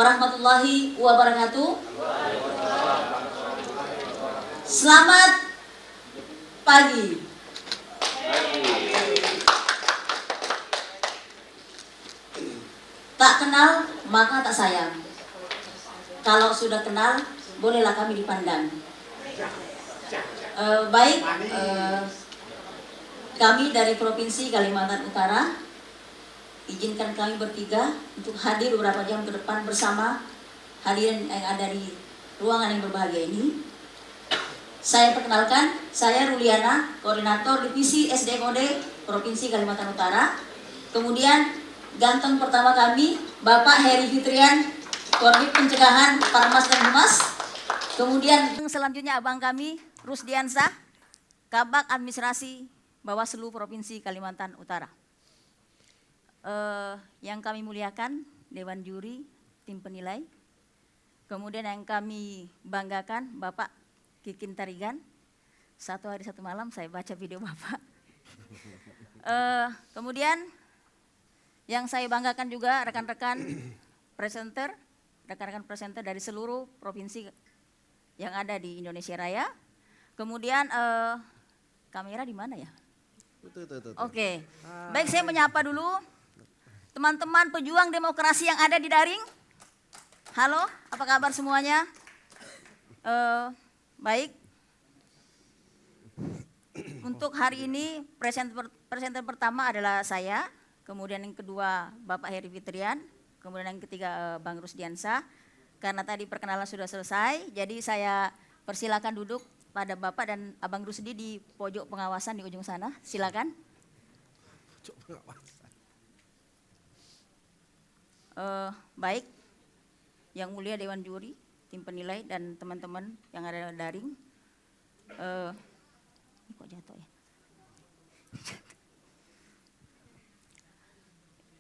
warahmatullahi wabarakatuh. Selamat pagi. Tak kenal maka tak sayang. Kalau sudah kenal, bolehlah kami dipandang. Baik, kami dari Provinsi Kalimantan Utara, izinkan kami bertiga untuk hadir beberapa jam ke depan bersama hadirin yang ada di ruangan yang berbahagia ini. Saya perkenalkan, saya Ruliana, Koordinator Divisi SDMOD Provinsi Kalimantan Utara. Kemudian ganteng pertama kami, Bapak Heri Fitrian, Korbit Pencegahan Parmas dan Humas. Kemudian selanjutnya abang kami, Rusdiansah, Kabak Administrasi Bawaslu Provinsi Kalimantan Utara. Yang kami muliakan, Dewan Juri, tim penilai. Kemudian yang kami banggakan, Bapak Kikin Tarigan. Satu hari satu malam saya baca video Bapak. Kemudian yang saya banggakan juga rekan-rekan presenter, rekan-rekan presenter dari seluruh provinsi yang ada di Indonesia Raya. Kemudian kamera di mana ya? Oke. Baik, saya menyapa dulu teman-teman pejuang demokrasi yang ada di daring. Halo, apa kabar semuanya? Baik. Untuk hari ini presenter pertama adalah saya, kemudian yang kedua Bapak Heri Fitrian, kemudian yang ketiga Bang Rusdiansah. Karena tadi perkenalan sudah selesai, jadi saya persilakan duduk pada Bapak dan Abang Rusdi di pojok pengawasan di ujung sana. Silakan. Baik, yang mulia Dewan Juri, tim penilai dan teman-teman yang ada daring. Ini kok jatuh ya?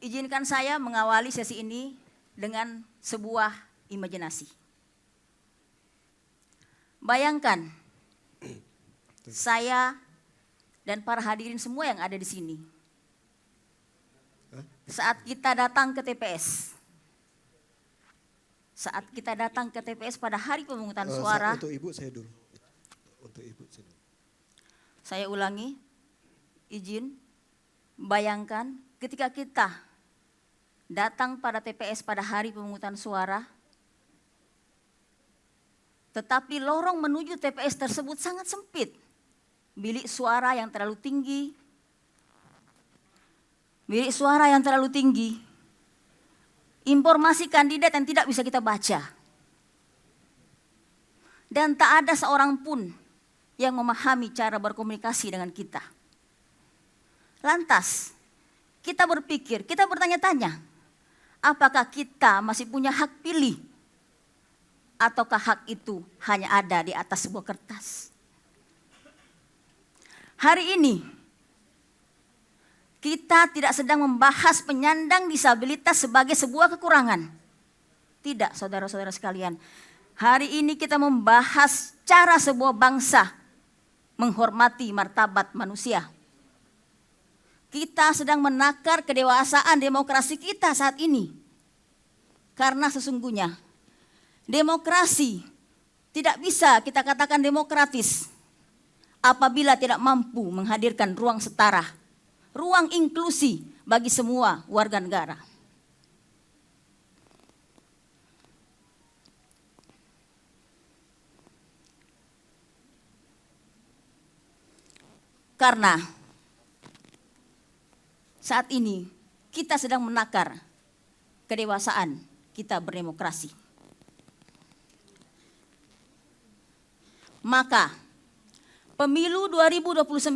Izinkan saya mengawali sesi ini dengan sebuah imajinasi. Bayangkan saya dan para hadirin semua yang ada di sini. Saat kita datang ke TPS. Saat kita datang ke TPS pada hari pemungutan suara. Untuk Ibu saya dulu. Untuk Ibu saya dulu. Saya ulangi, izin, bayangkan ketika kita datang pada TPS pada hari pemungutan suara, tetapi lorong menuju TPS tersebut sangat sempit. Bilik suara yang terlalu tinggi. Bilik suara yang terlalu tinggi. Informasi kandidat yang tidak bisa kita baca. Dan tak ada seorang pun yang memahami cara berkomunikasi dengan kita. Lantas, kita berpikir, kita bertanya-tanya, apakah kita masih punya hak pilih? Ataukah hak itu hanya ada di atas sebuah kertas? Hari ini, kita tidak sedang membahas penyandang disabilitas sebagai sebuah kekurangan. Tidak, saudara-saudara sekalian. Hari ini kita membahas cara sebuah bangsa menghormati martabat manusia. Kita sedang menakar kedewasaan demokrasi kita saat ini. Karena sesungguhnya demokrasi tidak bisa kita katakan demokratis apabila tidak mampu menghadirkan ruang setara, ruang inklusi bagi semua warga negara. Karena saat ini kita sedang menakar kedewasaan kita berdemokrasi. Maka pemilu 2029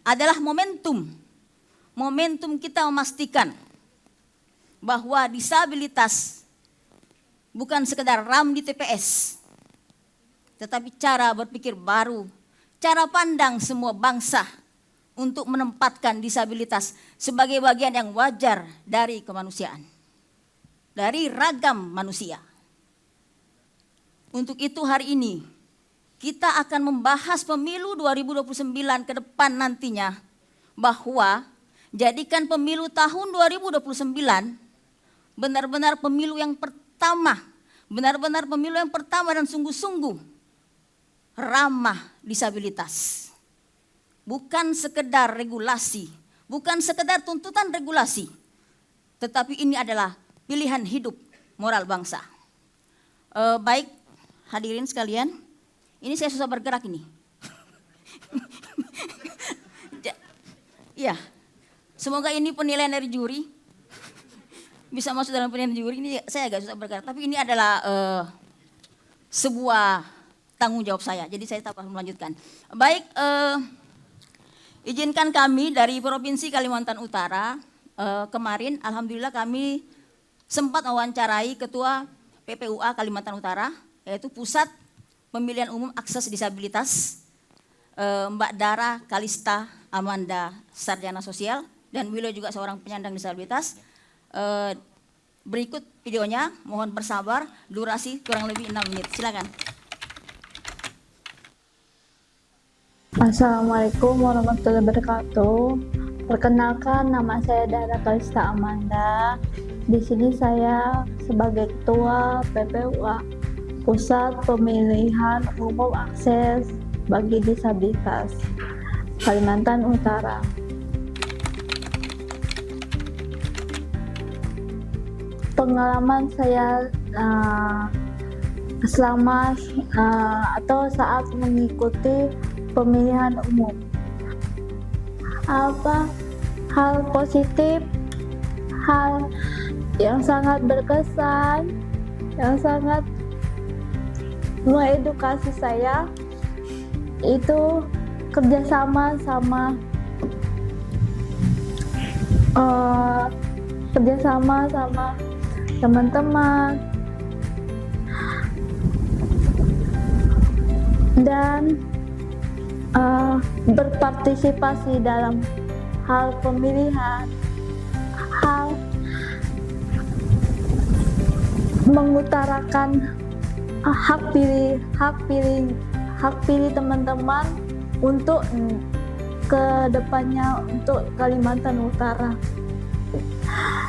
adalah momentum kita memastikan bahwa disabilitas bukan sekedar RAM di TPS, tetapi cara berpikir baru, cara pandang semua bangsa untuk menempatkan disabilitas sebagai bagian yang wajar dari kemanusiaan, dari ragam manusia. Untuk itu hari ini kita akan membahas pemilu 2029 ke depan nantinya, bahwa jadikan pemilu tahun 2029 benar-benar pemilu yang pertama benar-benar pemilu yang pertama dan sungguh-sungguh ramah disabilitas. Bukan sekedar regulasi, bukan sekedar tuntutan regulasi, tetapi ini adalah pilihan hidup moral bangsa. Baik hadirin sekalian, ini saya susah bergerak ini. Ya, semoga ini penilaian dari juri bisa masuk dalam penilaian juri. Ini saya agak susah bergerak, tapi ini adalah sebuah tanggung jawab saya. Jadi saya tak akan melanjutkan. Baik. Izinkan kami dari Provinsi Kalimantan Utara, kemarin alhamdulillah kami sempat mewawancarai Ketua PPUA Kalimantan Utara, yaitu Pusat Pemilihan Umum Akses Disabilitas, Mbak Dara Kalista Amanda, sarjana sosial, dan beliau juga seorang penyandang disabilitas. Berikut videonya, mohon bersabar, durasi kurang lebih 6 menit, silakan. Assalamualaikum warahmatullahi wabarakatuh. Perkenalkan, nama saya Dara Kalista Amanda. Di sini saya sebagai Ketua PPUA, Pusat Pemilihan Umum Akses bagi Disabilitas Kalimantan Utara. Pengalaman saya selama atau saat mengikuti pemilihan umum. Apa hal positif, hal yang sangat berkesan, yang sangat mengedukasi saya itu kerjasama sama teman-teman dan berpartisipasi dalam hal pemilihan, hal mengutarakan hak pilih teman-teman untuk kedepannya untuk Kalimantan Utara.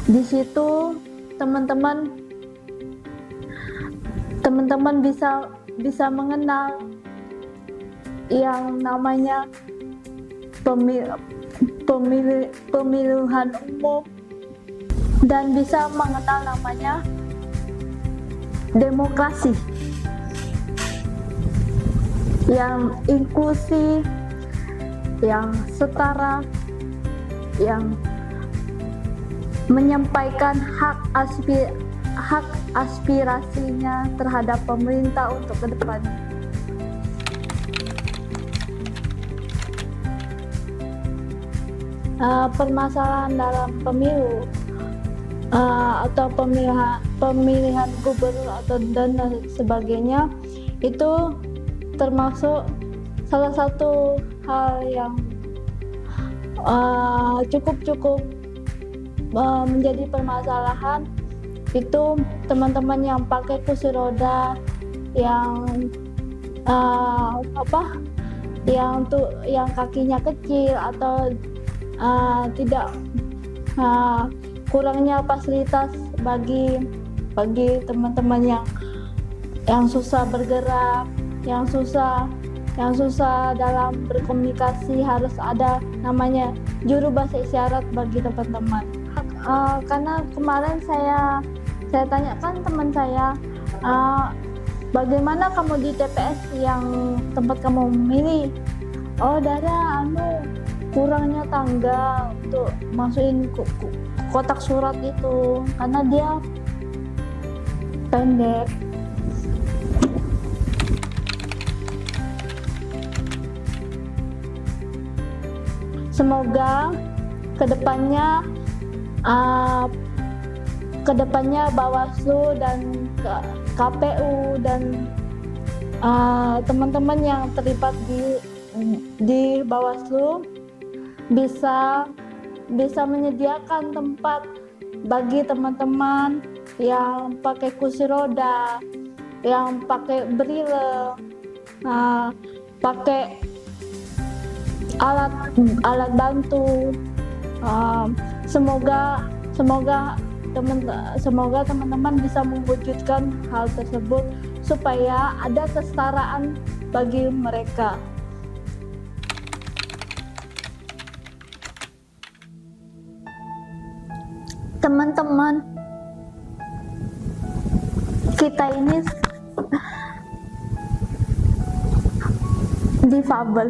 Di situ teman-teman bisa mengenal yang namanya pemilihan umum dan bisa mengenal namanya demokrasi yang inklusif, yang setara, yang menyampaikan hak aspirasinya terhadap pemerintah untuk ke depannya. Permasalahan dalam pemilu atau pemilihan gubernur atau dan sebagainya itu termasuk salah satu hal yang cukup menjadi permasalahan. Itu teman-teman yang pakai kursi roda, yang yang kakinya kecil atau tidak kurangnya fasilitas bagi teman-teman yang susah bergerak, yang susah dalam berkomunikasi, harus ada namanya juru bahasa isyarat bagi teman-teman. Karena kemarin saya tanyakan teman saya, bagaimana kamu di TPS yang tempat kamu memilih? Oh, Dara, kurangnya tangga untuk masukin kotak surat itu karena dia pendek. Semoga kedepannya Bawaslu dan KPU dan teman-teman yang terlibat di Bawaslu bisa menyediakan tempat bagi teman-teman yang pakai kursi roda, yang pakai braille, pakai alat bantu. Semoga Semoga teman-teman bisa mewujudkan hal tersebut supaya ada kesetaraan bagi mereka. Teman-teman, kita ini difabel,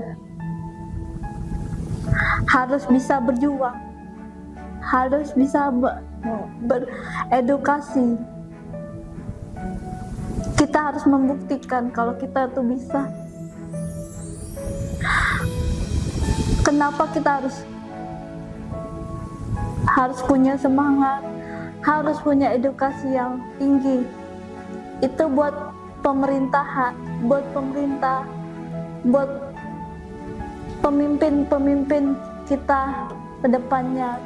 harus bisa berjuang, harus bisa beredukasi. Kita harus membuktikan kalau kita tuh bisa. Kenapa kita harus punya semangat, harus punya edukasi yang tinggi? Itu buat pemerintahan, buat pemerintah, buat pemimpin-pemimpin kita ke depannya.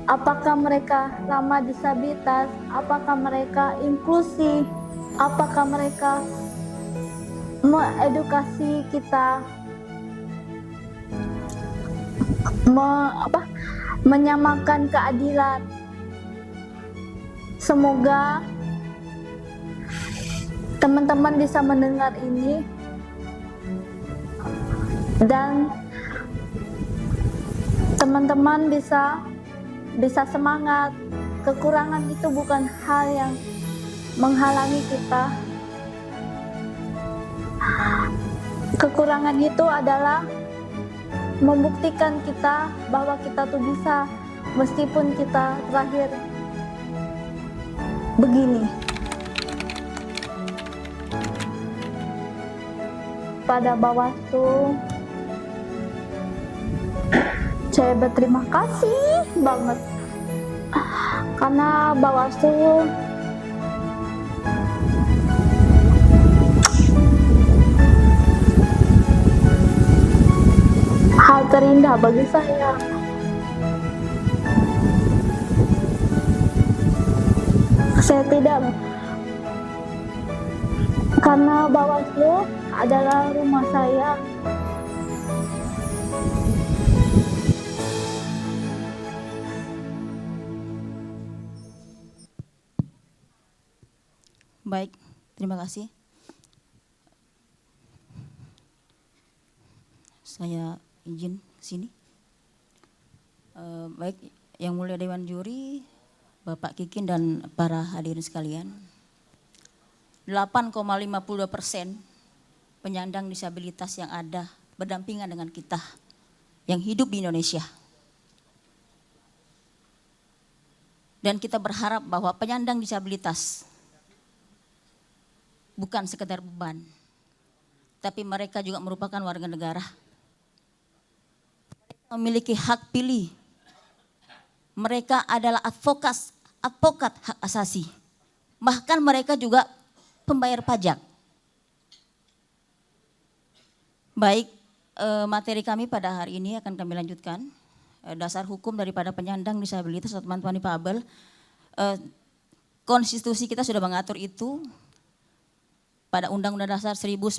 Apakah mereka ramah disabilitas, apakah mereka inklusi, apakah mereka mengedukasi kita, menyamakan keadilan. Semoga teman-teman bisa mendengar ini dan teman-teman bisa semangat. Kekurangan itu bukan hal yang menghalangi kita. Kekurangan itu adalah membuktikan kita bahwa kita tuh bisa, meskipun kita terakhir begini. Pada Bawaslu, saya berterima kasih banget karena Bawaslu hal terindah bagi saya. Saya tidak, karena Bawaslu adalah rumah saya. Baik, terima kasih. Saya izin sini. Baik, Yang Mulia Dewan Juri, Bapak Kikin dan para hadirin sekalian. 8,52% penyandang disabilitas yang ada berdampingan dengan kita yang hidup di Indonesia. Dan kita berharap bahwa penyandang disabilitas bukan sekedar beban, tapi mereka juga merupakan warga negara. Mereka memiliki hak pilih. Mereka adalah advokat hak asasi. Bahkan mereka juga pembayar pajak. Baik, materi kami pada hari ini akan kami lanjutkan. Dasar hukum daripada penyandang disabilitas atau teman-teman difabel. Konstitusi kita sudah mengatur itu pada Undang-Undang Dasar 1945,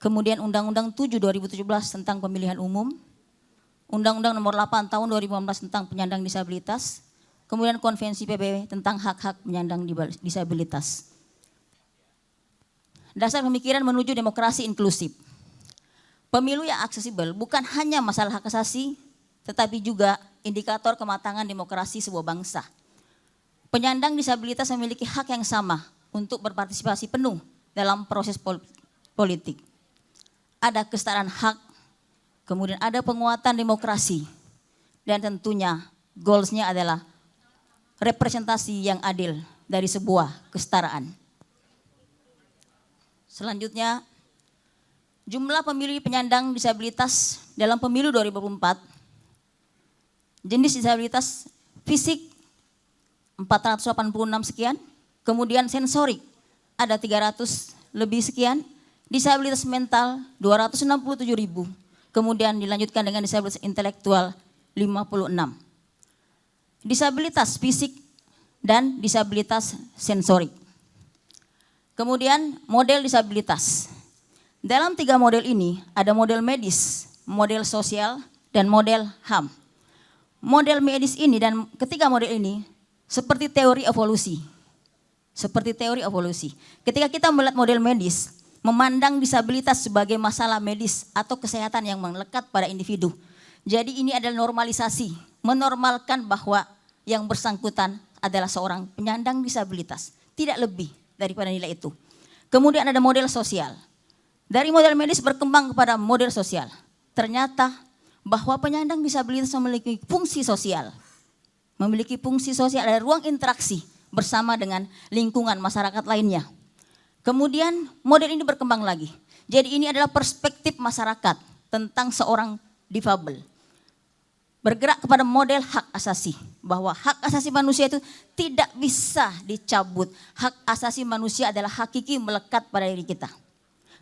kemudian Undang-Undang 7 2017 tentang pemilihan umum, Undang-Undang Nomor 8 Tahun 2015 tentang penyandang disabilitas, kemudian Konvensi PBB tentang hak-hak penyandang disabilitas. Dasar pemikiran menuju demokrasi inklusif. Pemilu yang aksesibel bukan hanya masalah hak asasi, tetapi juga indikator kematangan demokrasi sebuah bangsa. Penyandang disabilitas memiliki hak yang sama untuk berpartisipasi penuh dalam proses politik. Ada kesetaraan hak, kemudian ada penguatan demokrasi, dan tentunya goalsnya adalah representasi yang adil dari sebuah kesetaraan. Selanjutnya, jumlah pemilih penyandang disabilitas dalam pemilu 2024, jenis disabilitas fisik 486 sekian, kemudian sensorik ada 300 lebih sekian, disabilitas mental 267.000, kemudian dilanjutkan dengan disabilitas intelektual 56. Disabilitas fisik dan disabilitas sensorik. Kemudian model disabilitas. Dalam 3 model ini ada model medis, model sosial, dan model HAM. model medis ini dan ketiga model ini seperti teori evolusi. Seperti teori evolusi. Ketika kita melihat model medis, memandang disabilitas sebagai masalah medis atau kesehatan yang melekat pada individu. Jadi ini adalah normalisasi, menormalkan bahwa yang bersangkutan adalah seorang penyandang disabilitas. Tidak lebih daripada nilai itu. Kemudian ada model sosial. Dari model medis berkembang kepada model sosial. Ternyata bahwa penyandang disabilitas memiliki fungsi sosial. Memiliki fungsi sosial, ada ruang interaksi bersama dengan lingkungan masyarakat lainnya. Kemudian model ini berkembang lagi. Jadi ini adalah perspektif masyarakat tentang seorang difabel. Bergerak kepada model hak asasi. Bahwa hak asasi manusia itu tidak bisa dicabut. Hak asasi manusia adalah hakiki melekat pada diri kita.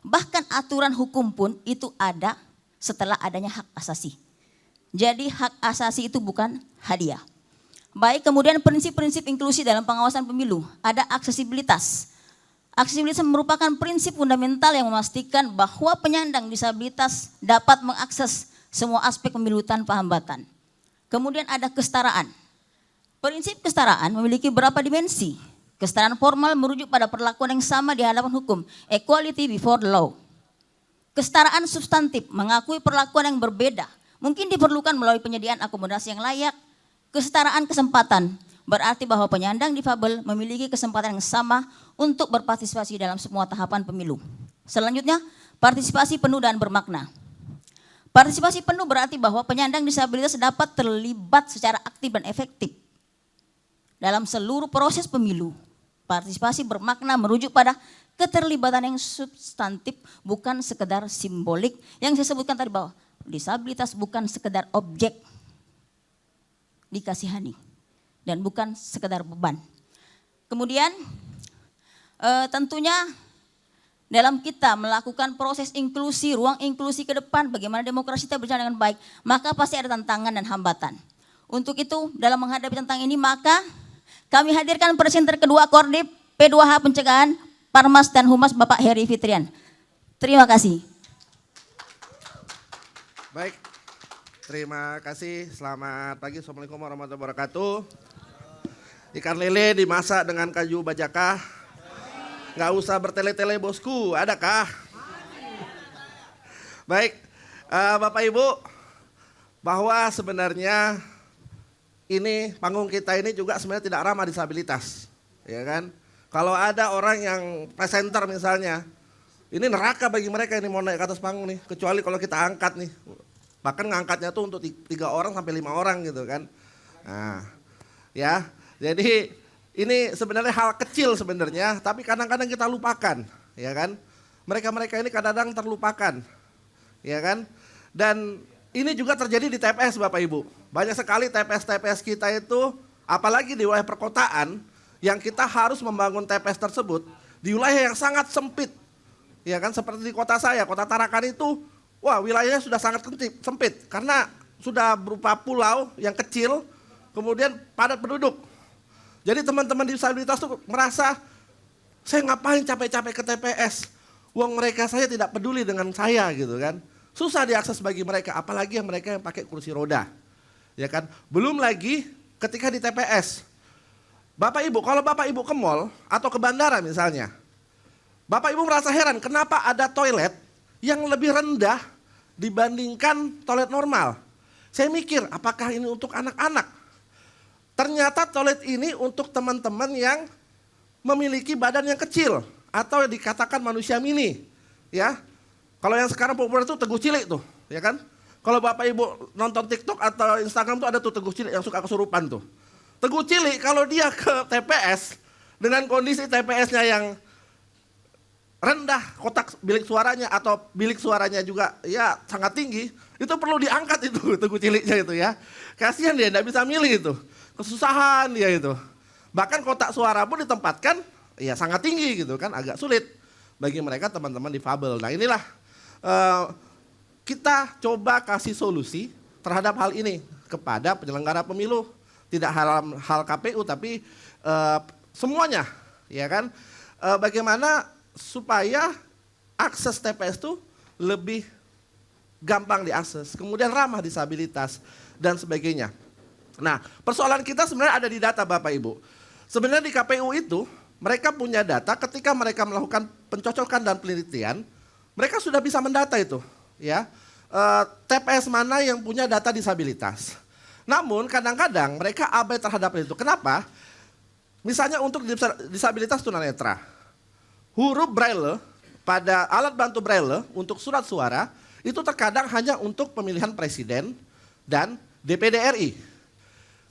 Bahkan aturan hukum pun itu ada setelah adanya hak asasi. Jadi hak asasi itu bukan hadiah. Baik, kemudian prinsip-prinsip inklusi dalam pengawasan pemilu. Ada aksesibilitas. Aksesibilitas merupakan prinsip fundamental yang memastikan bahwa penyandang disabilitas dapat mengakses semua aspek pemilu tanpa hambatan. Kemudian ada kesetaraan. Prinsip kesetaraan memiliki beberapa dimensi. Kesetaraan formal merujuk pada perlakuan yang sama di hadapan hukum. Equality before the law. Kesetaraan substantif mengakui perlakuan yang berbeda. Mungkin diperlukan melalui penyediaan akomodasi yang layak. Kesetaraan kesempatan berarti bahwa penyandang difabel memiliki kesempatan yang sama untuk berpartisipasi dalam semua tahapan pemilu. Selanjutnya, partisipasi penuh dan bermakna. Partisipasi penuh berarti bahwa penyandang disabilitas dapat terlibat secara aktif dan efektif dalam seluruh proses pemilu. Partisipasi bermakna merujuk pada keterlibatan yang substantif, bukan sekedar simbolik. Yang saya sebutkan tadi bahwa disabilitas bukan sekedar objek dikasihani dan bukan sekedar beban. Kemudian tentunya dalam kita melakukan proses inklusi, ruang inklusi ke depan, bagaimana demokrasi kita berjalan dengan baik, maka pasti ada tantangan dan hambatan. Untuk itu, dalam menghadapi tantangan ini, maka kami hadirkan presenter kedua Kordip P2H Pencegahan, Parmas dan Humas Bapak Heri Fitrian. Terima kasih. Baik, terima kasih. Selamat pagi, Assalamualaikum warahmatullahi wabarakatuh. Ikan lele dimasak dengan kayu bajaka. Nggak usah bertele-tele bosku, adakah? Baik, Bapak Ibu, bahwa sebenarnya ini panggung kita ini juga sebenarnya tidak ramah disabilitas, ya kan? Kalau ada orang yang presenter misalnya, ini neraka bagi mereka ini mau naik ke atas panggung nih, kecuali kalau kita angkat nih, bahkan ngangkatnya tuh untuk 3 orang sampai 5 orang gitu kan. Nah, ya, jadi ini sebenarnya hal kecil sebenarnya, tapi kadang-kadang kita lupakan, ya kan? Mereka-mereka ini kadang-kadang terlupakan, ya kan? Dan ini juga terjadi di TPS Bapak Ibu. Banyak sekali TPS-TPS kita itu, apalagi di wilayah perkotaan, yang kita harus membangun TPS tersebut di wilayah yang sangat sempit, ya kan? Seperti di kota saya, kota Tarakan itu, wah wilayahnya sudah sangat sempit, karena sudah berupa pulau yang kecil, kemudian padat penduduk. Jadi teman-teman disabilitas tuh merasa, saya ngapain capek-capek ke TPS, uang mereka saya tidak peduli dengan saya gitu kan. Susah diakses bagi mereka, apalagi yang mereka yang pakai kursi roda. Ya kan, belum lagi ketika di TPS. Bapak Ibu, kalau Bapak Ibu ke mall atau ke bandara misalnya, Bapak Ibu merasa heran kenapa ada toilet yang lebih rendah dibandingkan toilet normal. Saya mikir, apakah ini untuk anak-anak? Ternyata toilet ini untuk teman-teman yang memiliki badan yang kecil atau dikatakan manusia mini, ya. Kalau yang sekarang populer itu Teguh Cilik tuh, ya kan? Kalau Bapak Ibu nonton TikTok atau Instagram tuh ada tuh Teguh Cilik yang suka kesurupan tuh. Teguh Cilik kalau dia ke TPS dengan kondisi TPS-nya yang rendah, kotak bilik suaranya atau bilik suaranya juga ya sangat tinggi, itu perlu diangkat itu Teguh Ciliknya itu ya. Kasihan dia enggak bisa milih itu. Kesusahan dia itu. Bahkan kotak suara pun ditempatkan ya sangat tinggi gitu kan, agak sulit bagi mereka teman-teman difabel. Nah inilah kita coba kasih solusi terhadap hal ini kepada penyelenggara pemilu. Tidak hal KPU tapi semuanya, ya kan? Bagaimana supaya akses TPS itu lebih gampang diakses, kemudian ramah disabilitas dan sebagainya. Nah, persoalan kita sebenarnya ada di data Bapak Ibu. Sebenarnya di KPU itu mereka punya data ketika mereka melakukan pencocokan dan penelitian, mereka sudah bisa mendata itu, ya. TPS mana yang punya data disabilitas. Namun kadang-kadang mereka abai terhadap itu. Kenapa? Misalnya untuk disabilitas tunanetra, huruf braille pada alat bantu braille untuk surat suara itu terkadang hanya untuk pemilihan presiden dan DPD RI.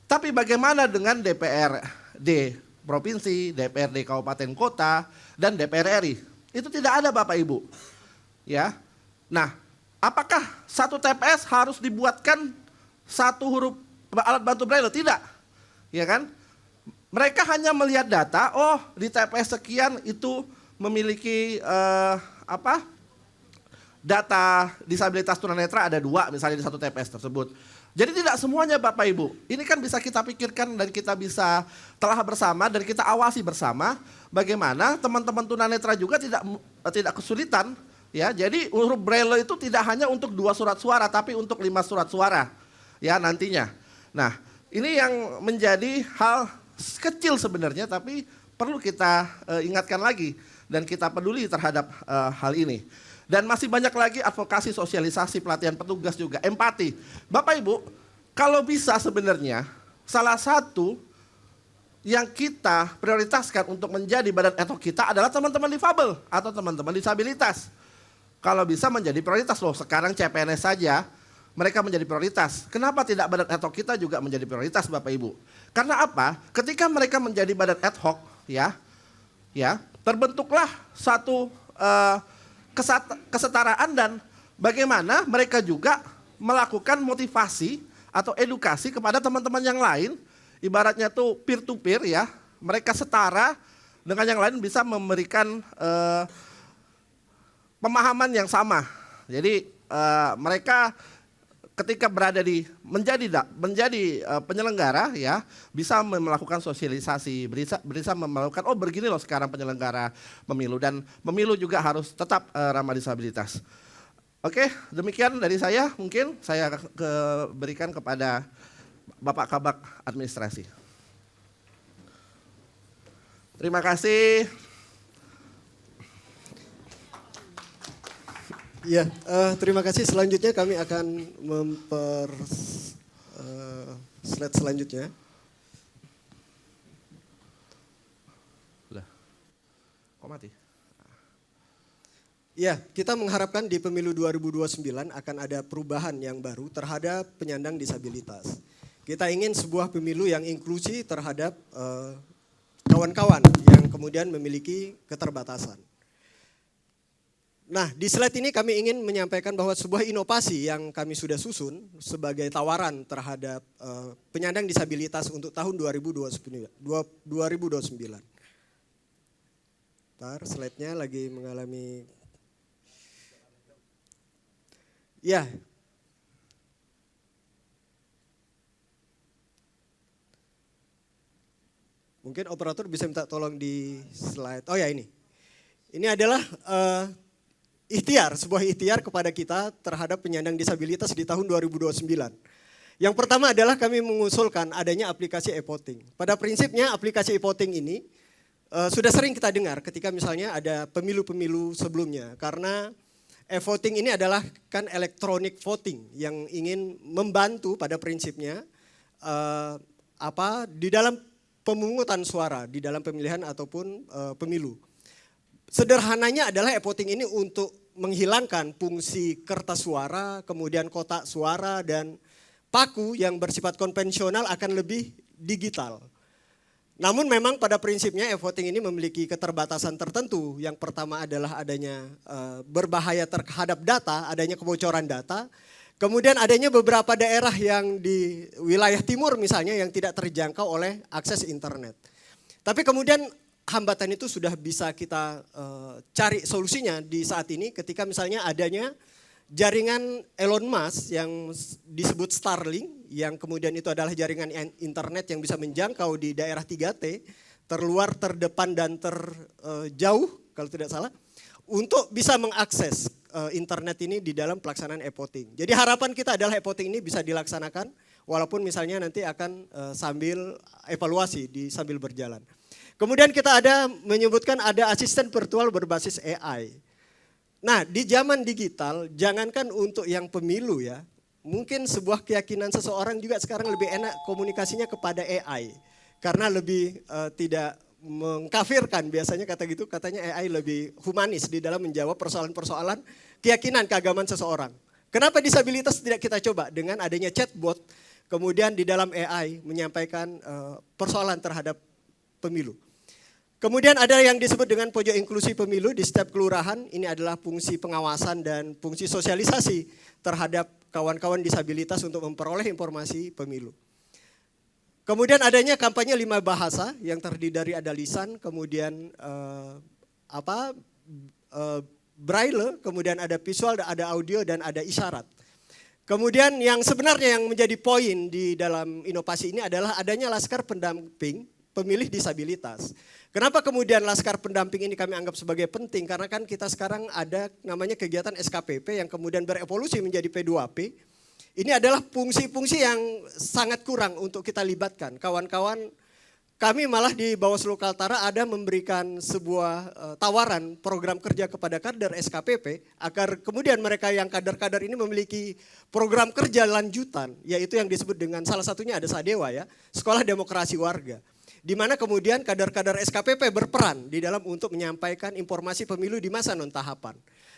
Tapi bagaimana dengan DPRD provinsi, DPRD kabupaten kota, dan DPR RI? Itu tidak ada Bapak Ibu. Ya. Nah, apakah satu TPS harus dibuatkan satu huruf alat bantu braille? Tidak. Ya kan? Mereka hanya melihat data, oh di TPS sekian itu memiliki data disabilitas tunanetra ada 2 misalnya di satu TPS tersebut. Jadi tidak semuanya Bapak Ibu. Ini kan bisa kita pikirkan dan kita bisa telah bersama dan kita awasi bersama bagaimana teman-teman tunanetra juga tidak kesulitan, ya. Jadi huruf braille itu tidak hanya untuk 2 surat suara tapi untuk 5 surat suara, ya, nantinya. Nah, ini yang menjadi hal kecil sebenarnya tapi perlu kita ingatkan lagi dan kita peduli terhadap hal ini. Dan masih banyak lagi advokasi, sosialisasi, pelatihan petugas juga, empati. Bapak Ibu, kalau bisa sebenarnya salah satu yang kita prioritaskan untuk menjadi badan ad hoc kita adalah teman-teman difabel atau teman-teman disabilitas. Kalau bisa menjadi prioritas loh, sekarang CPNS saja mereka menjadi prioritas. Kenapa tidak badan ad hoc kita juga menjadi prioritas Bapak Ibu? Karena apa? Ketika mereka menjadi badan ad hoc, ya terbentuklah satu kesetaraan dan bagaimana mereka juga melakukan motivasi atau edukasi kepada teman-teman yang lain, ibaratnya tuh peer to peer, ya, mereka setara dengan yang lain bisa memberikan pemahaman yang sama. Jadi mereka ketika berada di menjadi penyelenggara, ya, bisa melakukan sosialisasi, bisa melakukan begini loh sekarang penyelenggara pemilu, dan pemilu juga harus tetap ramah disabilitas. Oke, demikian dari saya, mungkin saya berikan kepada Bapak Kabak Administrasi. Terima kasih. Ya, terima kasih. Selanjutnya kami akan slide selanjutnya. Udah. Kok mati? Ya, kita mengharapkan di pemilu 2029 akan ada perubahan yang baru terhadap penyandang disabilitas. Kita ingin sebuah pemilu yang inklusi terhadap kawan-kawan yang kemudian memiliki keterbatasan. Nah, di slide ini kami ingin menyampaikan bahwa sebuah inovasi yang kami sudah susun sebagai tawaran terhadap penyandang disabilitas untuk tahun 2029. Ntar slide-nya lagi mengalami... Ya. Mungkin operator bisa minta tolong di slide. Oh ya, ini. Ini adalah... sebuah ikhtiar kepada kita terhadap penyandang disabilitas di tahun 2029. Yang pertama adalah kami mengusulkan adanya aplikasi e-voting. Pada prinsipnya aplikasi e-voting ini sudah sering kita dengar ketika misalnya ada pemilu-pemilu sebelumnya. Karena e-voting ini adalah kan electronic voting yang ingin membantu pada prinsipnya di dalam pemungutan suara, di dalam pemilihan ataupun pemilu. Sederhananya adalah e-voting ini untuk menghilangkan fungsi kertas suara, kemudian kotak suara dan paku yang bersifat konvensional akan lebih digital. Namun memang pada prinsipnya e-voting ini memiliki keterbatasan tertentu. Yang pertama adalah adanya berbahaya terhadap data, adanya kebocoran data. Kemudian adanya beberapa daerah yang di wilayah timur misalnya yang tidak terjangkau oleh akses internet. Tapi kemudian hambatan itu sudah bisa kita cari solusinya di saat ini ketika misalnya adanya jaringan Elon Musk yang disebut Starlink, yang kemudian itu adalah jaringan internet yang bisa menjangkau di daerah 3T, terluar, terdepan, dan terjauh kalau tidak salah, untuk bisa mengakses internet ini di dalam pelaksanaan e-voting. Jadi harapan kita adalah e-voting ini bisa dilaksanakan walaupun misalnya nanti akan sambil evaluasi sambil berjalan. Kemudian kita ada menyebutkan ada asisten virtual berbasis AI. Nah, di zaman digital, jangankan untuk yang pemilu ya, mungkin sebuah keyakinan seseorang juga sekarang lebih enak komunikasinya kepada AI. Karena lebih tidak mengkafirkan, biasanya kata gitu, katanya AI lebih humanis di dalam menjawab persoalan-persoalan keyakinan keagamaan seseorang. Kenapa disabilitas tidak kita coba dengan adanya chatbot, kemudian di dalam AI menyampaikan persoalan terhadap pemilu. Kemudian ada yang disebut dengan pojok inklusi pemilu di setiap kelurahan, ini adalah fungsi pengawasan dan fungsi sosialisasi terhadap kawan-kawan disabilitas untuk memperoleh informasi pemilu. Kemudian adanya kampanye 5 bahasa yang terdiri dari ada lisan, kemudian braille, kemudian ada visual, ada audio, dan ada isyarat. Kemudian yang sebenarnya yang menjadi poin di dalam inovasi ini adalah adanya laskar pendamping pemilih disabilitas. Kenapa kemudian laskar pendamping ini kami anggap sebagai penting? Karena kan kita sekarang ada namanya kegiatan SKPP yang kemudian berevolusi menjadi P2P. Ini adalah fungsi-fungsi yang sangat kurang untuk kita libatkan. Kawan-kawan kami malah di Bawaslu Kaltara ada memberikan sebuah tawaran program kerja kepada kader SKPP agar kemudian mereka yang kader-kader ini memiliki program kerja lanjutan, yaitu yang disebut dengan salah satunya ada Sadewa ya, Sekolah Demokrasi Warga. Di mana kemudian kader-kader SKPP berperan di dalam untuk menyampaikan informasi pemilu di masa non-tahapan.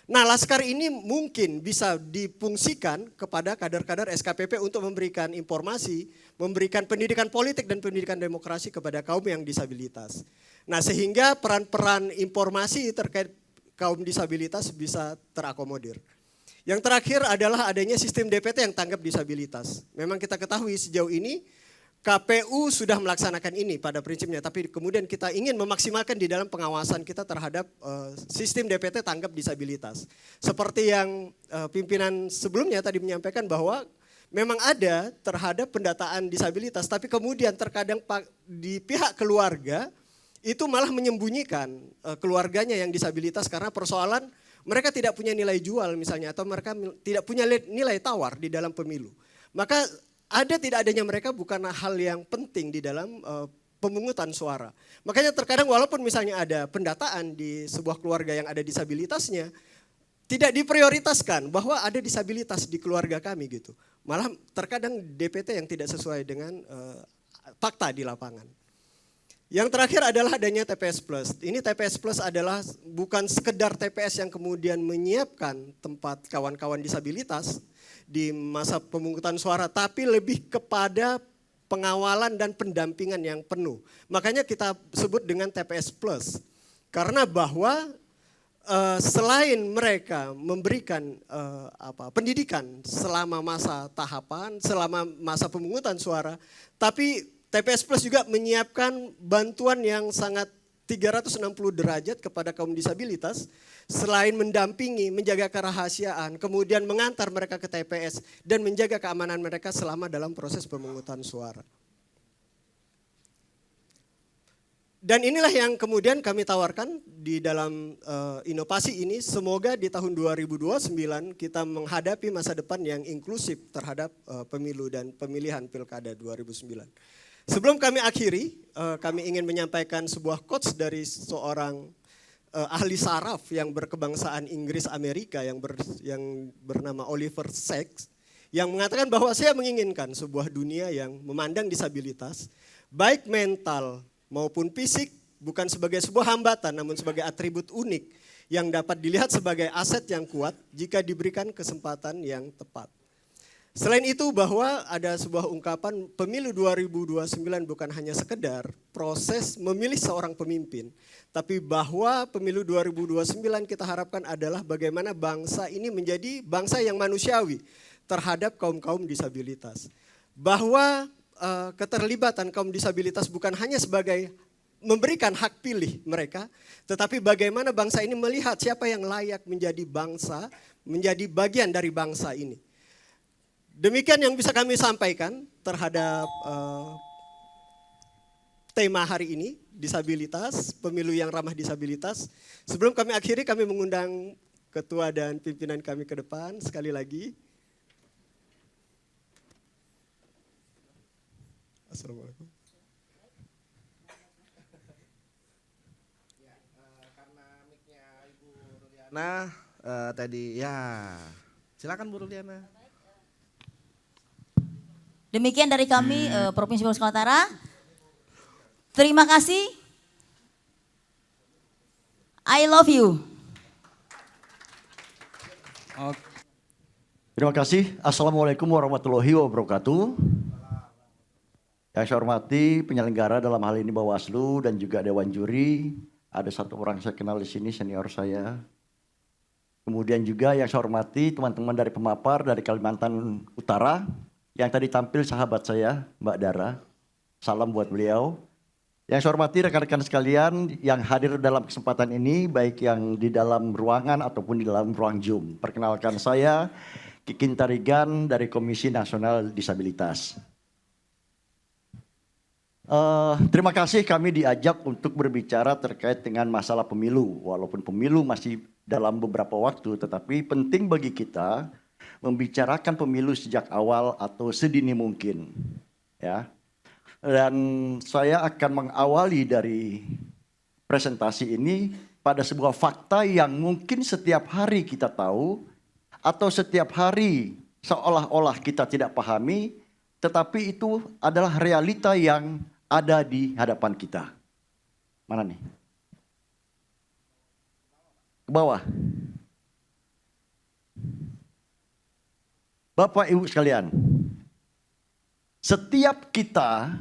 Nah, laskar ini mungkin bisa difungsikan kepada kader-kader SKPP untuk memberikan informasi, memberikan pendidikan politik dan pendidikan demokrasi kepada kaum yang disabilitas. Nah, sehingga peran-peran informasi terkait kaum disabilitas bisa terakomodir. Yang terakhir adalah adanya sistem DPT yang tanggap disabilitas. Memang kita ketahui sejauh ini KPU sudah melaksanakan ini pada prinsipnya, tapi kemudian kita ingin memaksimalkan di dalam pengawasan kita terhadap sistem DPT tanggap disabilitas. Seperti yang pimpinan sebelumnya tadi menyampaikan bahwa memang ada terhadap pendataan disabilitas, tapi kemudian terkadang di pihak keluarga itu malah menyembunyikan keluarganya yang disabilitas karena persoalan mereka tidak punya nilai jual misalnya, atau mereka tidak punya nilai tawar di dalam pemilu. Maka ada tidak adanya mereka bukan hal yang penting di dalam pemungutan suara. Makanya terkadang walaupun misalnya ada pendataan di sebuah keluarga yang ada disabilitasnya, tidak diprioritaskan bahwa ada disabilitas di keluarga kami gitu. Malah terkadang DPT yang tidak sesuai dengan fakta di lapangan. Yang terakhir adalah adanya TPS Plus. Ini TPS Plus adalah bukan sekedar TPS yang kemudian menyiapkan tempat kawan-kawan disabilitas di masa pemungutan suara, tapi lebih kepada pengawalan dan pendampingan yang penuh. Makanya kita sebut dengan TPS Plus. Karena bahwa selain mereka memberikan pendidikan selama masa tahapan, selama masa pemungutan suara, tapi TPS Plus juga menyiapkan bantuan yang sangat 360 derajat kepada kaum disabilitas, selain mendampingi, menjaga kerahasiaan, kemudian mengantar mereka ke TPS dan menjaga keamanan mereka selama dalam proses pemungutan suara. Dan inilah yang kemudian kami tawarkan di dalam inovasi ini. Semoga di tahun 2029 kita menghadapi masa depan yang inklusif terhadap pemilu dan pemilihan pilkada 2009. Sebelum kami akhiri, kami ingin menyampaikan sebuah quotes dari seorang ahli saraf yang berkebangsaan Inggris Amerika yang bernama Oliver Sacks, yang mengatakan bahwa saya menginginkan sebuah dunia yang memandang disabilitas, baik mental maupun fisik, bukan sebagai sebuah hambatan namun sebagai atribut unik yang dapat dilihat sebagai aset yang kuat jika diberikan kesempatan yang tepat. Selain itu bahwa ada sebuah ungkapan pemilu 2029 bukan hanya sekedar proses memilih seorang pemimpin, tapi bahwa pemilu 2029 kita harapkan adalah bagaimana bangsa ini menjadi bangsa yang manusiawi terhadap kaum-kaum disabilitas. Bahwa keterlibatan kaum disabilitas bukan hanya sebagai memberikan hak pilih mereka, tetapi bagaimana bangsa ini melihat siapa yang layak menjadi bangsa, menjadi bagian dari bangsa ini. Demikian yang bisa kami sampaikan terhadap tema hari ini, disabilitas, pemilu yang ramah disabilitas. Sebelum kami akhiri, kami mengundang ketua dan pimpinan kami ke depan sekali lagi. Assalamualaikum. Nah, tadi ya, silakan Bu Ruliana. Demikian dari kami Provinsi Sulawesi Utara. Terima kasih. I love you. Terima kasih. Assalamualaikum warahmatullahi wabarakatuh. Yang saya hormati penyelenggara dalam hal ini Bawaslu dan juga Dewan Juri. Ada satu orang saya kenal di sini, senior saya. Kemudian juga yang saya hormati teman-teman dari pemapar dari Kalimantan Utara. Yang tadi tampil sahabat saya, Mbak Dara. Salam buat beliau. Yang saya hormati rekan-rekan sekalian yang hadir dalam kesempatan ini, baik yang di dalam ruangan ataupun di dalam ruang Zoom. Perkenalkan saya, Kikin Tarigan dari Komisi Nasional Disabilitas. Terima kasih kami diajak untuk berbicara terkait dengan masalah pemilu. Walaupun pemilu masih dalam beberapa waktu, tetapi penting bagi kita membicarakan pemilu sejak awal atau sedini mungkin. Ya. Dan saya akan mengawali dari presentasi ini pada sebuah fakta yang mungkin setiap hari kita tahu atau setiap hari seolah-olah kita tidak pahami, tetapi itu adalah realita yang ada di hadapan kita. Mana nih? Ke bawah. Bapak Ibu sekalian, setiap kita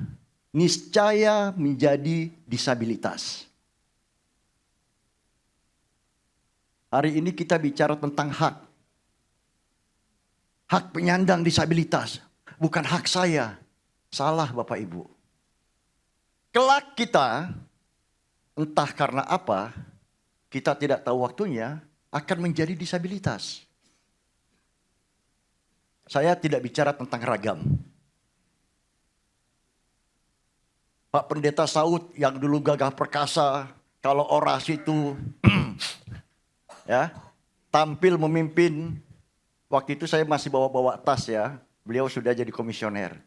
niscaya menjadi disabilitas. Hari ini kita bicara tentang hak. Hak penyandang disabilitas, bukan hak saya. Salah Bapak Ibu. Kelak kita, entah karena apa, kita tidak tahu waktunya, akan menjadi disabilitas. Saya tidak bicara tentang ragam. Pak Pendeta Saud yang dulu gagah perkasa, kalau orasi itu ya, tampil memimpin. Waktu itu saya masih bawa-bawa tas ya, beliau sudah jadi komisioner.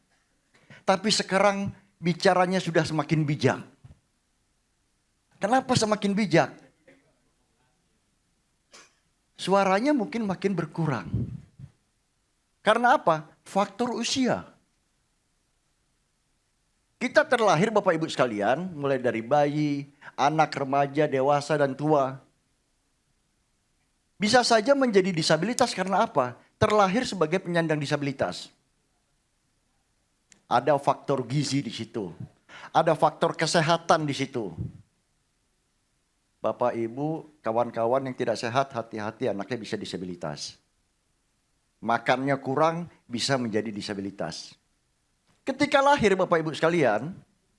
Tapi sekarang bicaranya sudah semakin bijak. Kenapa semakin bijak? Suaranya mungkin makin berkurang. Karena apa? Faktor usia. Kita terlahir Bapak Ibu sekalian, mulai dari bayi, anak, remaja, dewasa, dan tua. Bisa saja menjadi disabilitas karena apa? Terlahir sebagai penyandang disabilitas. Ada faktor gizi di situ. Ada faktor kesehatan di situ. Bapak, Ibu, kawan-kawan yang tidak sehat, hati-hati anaknya bisa disabilitas. Makannya kurang, bisa menjadi disabilitas. Ketika lahir Bapak Ibu sekalian,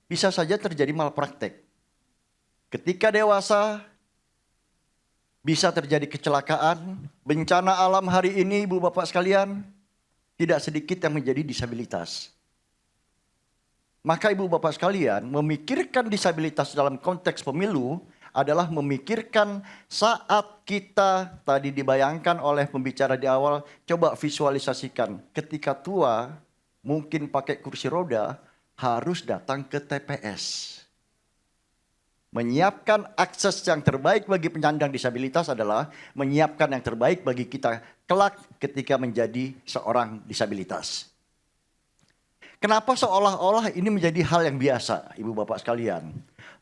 bisa saja terjadi malpraktek. Ketika dewasa, bisa terjadi kecelakaan, bencana alam hari ini Ibu Bapak sekalian, tidak sedikit yang menjadi disabilitas. Maka Ibu Bapak sekalian, memikirkan disabilitas dalam konteks pemilu adalah memikirkan saat kita tadi dibayangkan oleh pembicara di awal, coba visualisasikan ketika tua, mungkin pakai kursi roda, harus datang ke TPS. Menyiapkan akses yang terbaik bagi penyandang disabilitas adalah menyiapkan yang terbaik bagi kita kelak ketika menjadi seorang disabilitas. Kenapa seolah-olah ini menjadi hal yang biasa, Ibu Bapak sekalian?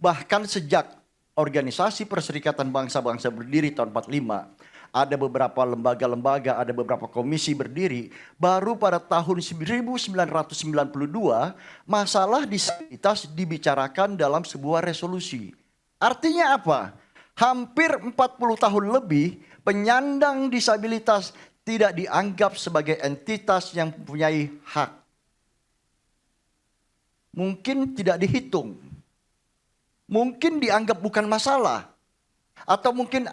Bahkan sejak Organisasi Perserikatan Bangsa-Bangsa berdiri tahun 45, ada beberapa lembaga-lembaga, ada beberapa komisi berdiri. Baru pada tahun 1992, masalah disabilitas dibicarakan dalam sebuah resolusi. Artinya apa? Hampir 40 tahun lebih penyandang disabilitas tidak dianggap sebagai entitas yang mempunyai hak. Mungkin tidak dihitung. Mungkin dianggap bukan masalah. Atau mungkin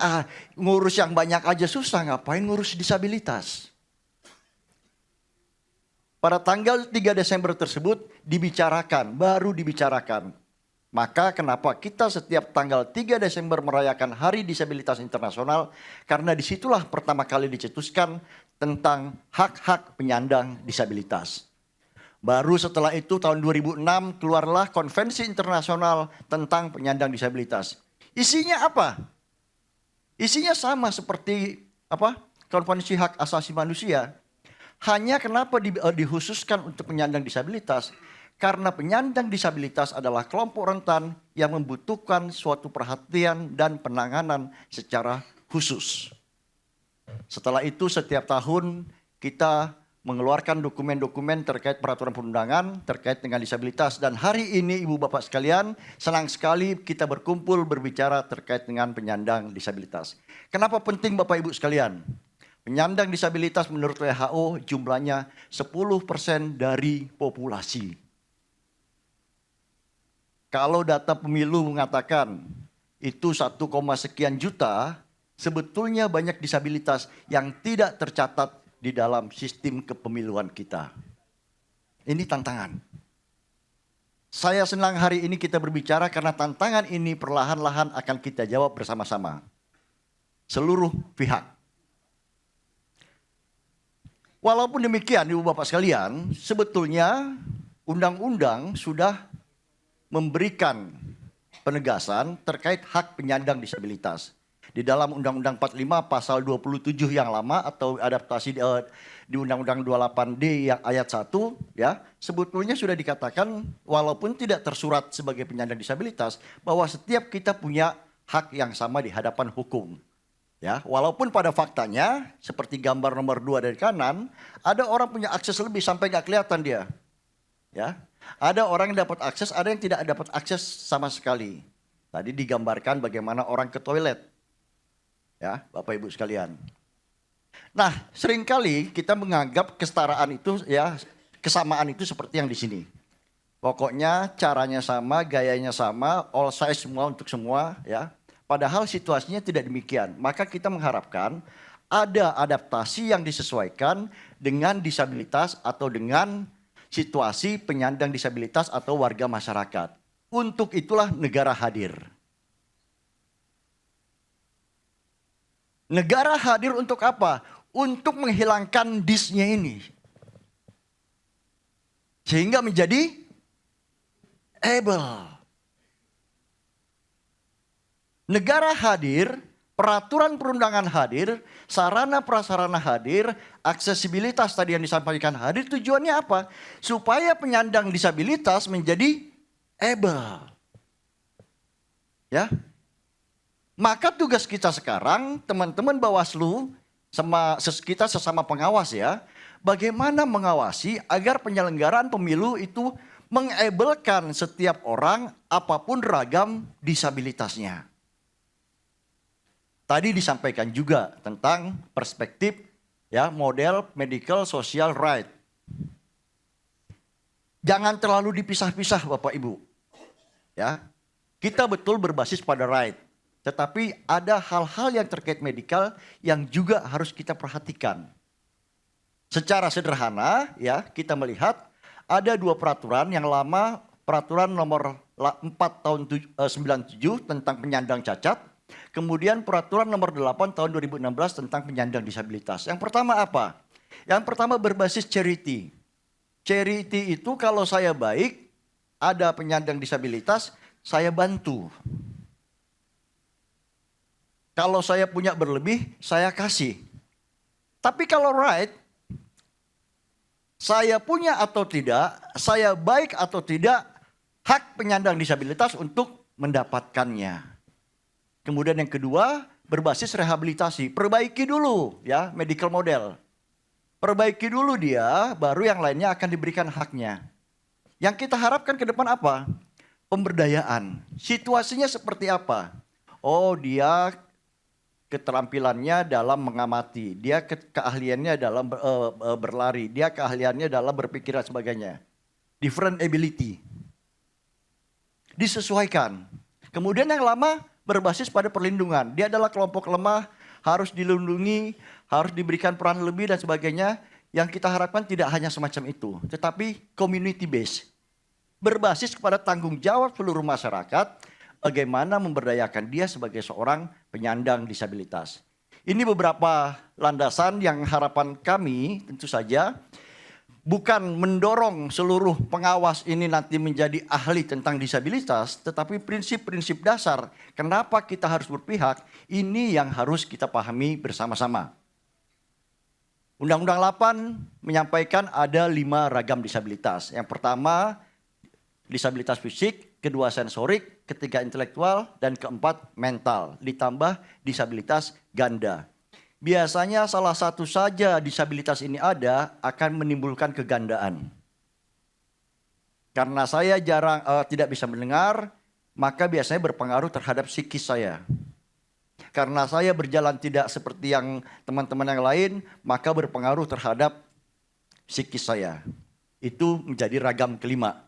ngurus yang banyak aja susah, ngapain ngurus disabilitas. Pada tanggal 3 Desember tersebut dibicarakan, baru dibicarakan. Maka kenapa kita setiap tanggal 3 Desember merayakan Hari Disabilitas Internasional? Karena disitulah pertama kali dicetuskan tentang hak-hak penyandang disabilitas. Baru setelah itu tahun 2006 keluarlah Konvensi Internasional tentang Penyandang Disabilitas. Isinya apa? Isinya sama seperti Konvensi Hak Asasi Manusia. Hanya kenapa dikhususkan untuk penyandang disabilitas? Karena penyandang disabilitas adalah kelompok rentan yang membutuhkan suatu perhatian dan penanganan secara khusus. Setelah itu setiap tahun kita mengeluarkan dokumen-dokumen terkait peraturan perundangan terkait dengan disabilitas. Dan hari ini Ibu Bapak sekalian, senang sekali kita berkumpul berbicara terkait dengan penyandang disabilitas. Kenapa penting Bapak Ibu sekalian? Penyandang disabilitas menurut WHO jumlahnya 10% dari populasi. Kalau data pemilu mengatakan itu 1, sekian juta, sebetulnya banyak disabilitas yang tidak tercatat di dalam sistem kepemiluan kita. Ini tantangan. Saya senang hari ini kita berbicara karena tantangan ini perlahan-lahan akan kita jawab bersama-sama. Seluruh pihak. Walaupun demikian, Ibu Bapak sekalian, sebetulnya undang-undang sudah memberikan penegasan terkait hak penyandang disabilitas. Di dalam Undang-Undang 45 pasal 27 yang lama atau adaptasi di Undang-Undang 28D yang ayat 1 ya, sebetulnya sudah dikatakan walaupun tidak tersurat sebagai penyandang disabilitas bahwa setiap kita punya hak yang sama di hadapan hukum. Ya, walaupun pada faktanya seperti gambar nomor 2 dari kanan, ada orang punya akses lebih sampai nggak kelihatan dia. Ya, ada orang yang dapat akses, ada yang tidak dapat akses sama sekali. Tadi digambarkan bagaimana orang ke toilet. Ya, Bapak Ibu sekalian. Nah, seringkali kita menganggap kesetaraan itu ya, kesamaan itu seperti yang di sini. Pokoknya caranya sama, gayanya sama, all size semua untuk semua ya. Padahal situasinya tidak demikian. Maka kita mengharapkan ada adaptasi yang disesuaikan dengan disabilitas atau dengan situasi penyandang disabilitas atau warga masyarakat. Untuk itulah negara hadir. Negara hadir untuk apa? Untuk menghilangkan disnya ini. Sehingga menjadi able. Negara hadir, peraturan perundangan hadir, sarana prasarana hadir, aksesibilitas tadi yang disampaikan hadir. Tujuannya apa? Supaya penyandang disabilitas menjadi able. Ya. Maka tugas kita sekarang, teman-teman Bawaslu, kita sesama pengawas ya, bagaimana mengawasi agar penyelenggaraan pemilu itu mengablekan setiap orang apapun ragam disabilitasnya. Tadi disampaikan juga tentang perspektif ya model medical social right. Jangan terlalu dipisah-pisah Bapak Ibu. Ya. Kita betul berbasis pada right. Tetapi ada hal-hal yang terkait medikal yang juga harus kita perhatikan. Secara sederhana ya kita melihat ada 2 peraturan yang lama, peraturan nomor 4 tahun 97 tentang penyandang cacat, kemudian peraturan nomor 8 tahun 2016 tentang penyandang disabilitas. Yang pertama apa? Yang pertama berbasis charity. Charity itu kalau saya baik, ada penyandang disabilitas, saya bantu. Kalau saya punya berlebih, saya kasih. Tapi kalau right, saya punya atau tidak, saya baik atau tidak, hak penyandang disabilitas untuk mendapatkannya. Kemudian yang kedua, berbasis rehabilitasi. Perbaiki dulu ya medical model. Perbaiki dulu dia, baru yang lainnya akan diberikan haknya. Yang kita harapkan ke depan apa? Pemberdayaan. Situasinya seperti apa? Oh dia keterampilannya dalam mengamati, dia keahliannya dalam berlari, dia keahliannya dalam berpikir dan sebagainya. Different ability. Disesuaikan. Kemudian yang lama berbasis pada perlindungan. Dia adalah kelompok lemah, harus dilindungi, harus diberikan peran lebih dan sebagainya. Yang kita harapkan tidak hanya semacam itu, tetapi community based. Berbasis kepada tanggung jawab seluruh masyarakat, bagaimana memberdayakan dia sebagai seorang penyandang disabilitas. Ini beberapa landasan yang harapan kami tentu saja bukan mendorong seluruh pengawas ini nanti menjadi ahli tentang disabilitas, tetapi prinsip-prinsip dasar kenapa kita harus berpihak, ini yang harus kita pahami bersama-sama. Undang-Undang 8 menyampaikan ada 5 ragam disabilitas. Yang pertama, disabilitas fisik, kedua sensorik, ketiga intelektual, dan keempat mental. Ditambah disabilitas ganda. Biasanya salah satu saja disabilitas ini ada akan menimbulkan kegandaan. Karena saya tidak bisa mendengar, maka biasanya berpengaruh terhadap psikis saya. Karena saya berjalan tidak seperti yang teman-teman yang lain, maka berpengaruh terhadap psikis saya. Itu menjadi ragam kelima.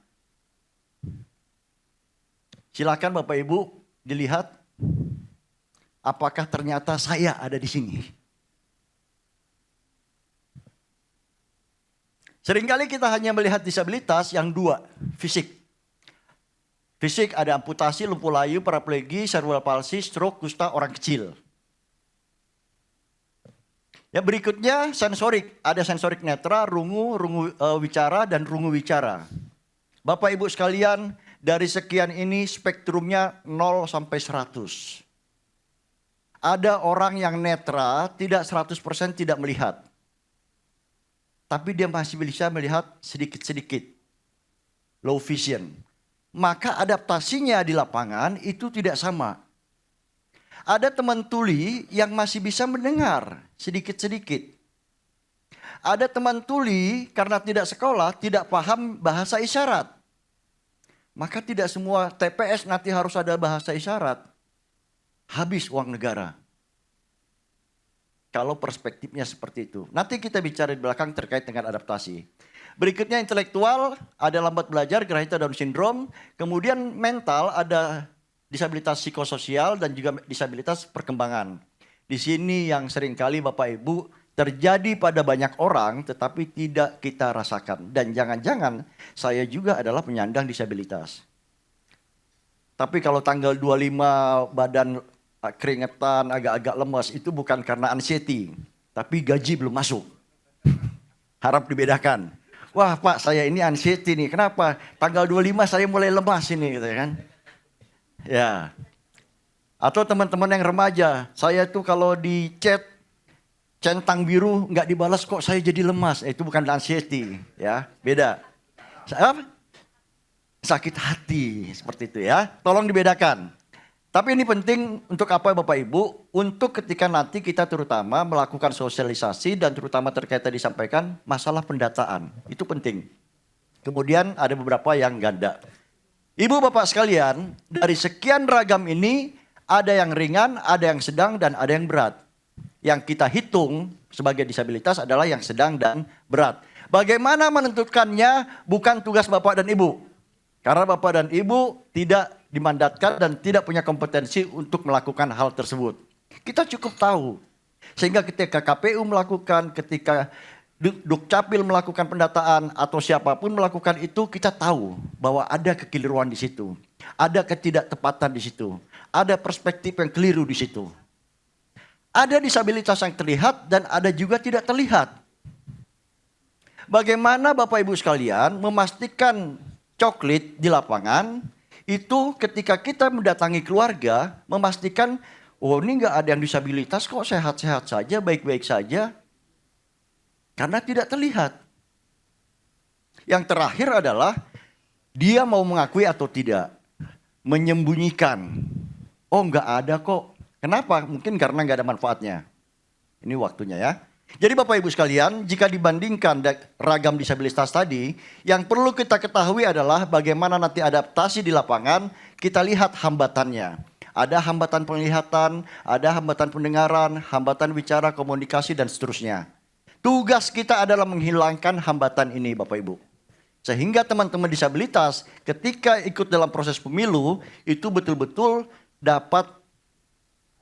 Silakan Bapak Ibu dilihat apakah ternyata saya ada di sini. Seringkali kita hanya melihat disabilitas yang 2, fisik. Fisik ada amputasi, lumpuh layu, paraplegi, cerebral palsy, stroke, kusta orang kecil. Yang berikutnya sensorik, ada sensorik netra, rungu wicara, dan rungu wicara. Bapak Ibu sekalian, dari sekian ini spektrumnya 0 sampai 100. Ada orang yang netra tidak 100% tidak melihat. Tapi dia masih bisa melihat sedikit-sedikit. Low vision. Maka adaptasinya di lapangan itu tidak sama. Ada teman tuli yang masih bisa mendengar sedikit-sedikit. Ada teman tuli karena tidak sekolah tidak paham bahasa isyarat. Maka tidak semua TPS nanti harus ada bahasa isyarat. Habis uang negara. Kalau perspektifnya seperti itu. Nanti kita bicara di belakang terkait dengan adaptasi. Berikutnya intelektual, ada lambat belajar, grahita Down syndrome. Kemudian mental, ada disabilitas psikososial dan juga disabilitas perkembangan. Di sini yang seringkali Bapak Ibu terjadi pada banyak orang tetapi tidak kita rasakan. Dan jangan-jangan saya juga adalah penyandang disabilitas. Tapi kalau tanggal 25 badan keringetan, agak-agak lemas, itu bukan karena anxiety, tapi gaji belum masuk. Harap dibedakan. Wah Pak, saya ini anxiety nih, kenapa? Tanggal 25 saya mulai lemas ini, gitu kan. Ya. Atau teman-teman yang remaja, saya tuh kalau di chat, centang biru nggak dibalas kok saya jadi lemas. Itu bukan anxiety, ya, beda. Sakit hati, seperti itu ya. Tolong dibedakan. Tapi ini penting untuk apa Bapak Ibu? Untuk ketika nanti kita terutama melakukan sosialisasi dan terutama terkait tadi disampaikan masalah pendataan. Itu penting. Kemudian ada beberapa yang ganda. Ibu Bapak sekalian, dari sekian ragam ini ada yang ringan, ada yang sedang, dan ada yang berat. Yang kita hitung sebagai disabilitas adalah yang sedang dan berat. Bagaimana menentukannya bukan tugas Bapak dan Ibu. Karena Bapak dan Ibu tidak dimandatkan dan tidak punya kompetensi untuk melakukan hal tersebut. Kita cukup tahu. Sehingga ketika KPU melakukan, ketika Dukcapil melakukan pendataan atau siapapun melakukan itu, kita tahu bahwa ada kekeliruan di situ. Ada ketidaktepatan di situ. Ada perspektif yang keliru di situ. Ada disabilitas yang terlihat dan ada juga tidak terlihat. Bagaimana Bapak Ibu sekalian memastikan coklit di lapangan itu ketika kita mendatangi keluarga, memastikan, oh ini nggak ada yang disabilitas kok, sehat-sehat saja, baik-baik saja. Karena tidak terlihat. Yang terakhir adalah, dia mau mengakui atau tidak. Menyembunyikan. Oh nggak ada kok. Kenapa? Mungkin karena nggak ada manfaatnya. Ini waktunya ya. Jadi Bapak Ibu sekalian, jika dibandingkan ragam disabilitas tadi, yang perlu kita ketahui adalah bagaimana nanti adaptasi di lapangan, kita lihat hambatannya. Ada hambatan penglihatan, ada hambatan pendengaran, hambatan bicara, komunikasi, dan seterusnya. Tugas kita adalah menghilangkan hambatan ini Bapak Ibu. Sehingga teman-teman disabilitas ketika ikut dalam proses pemilu, itu betul-betul dapat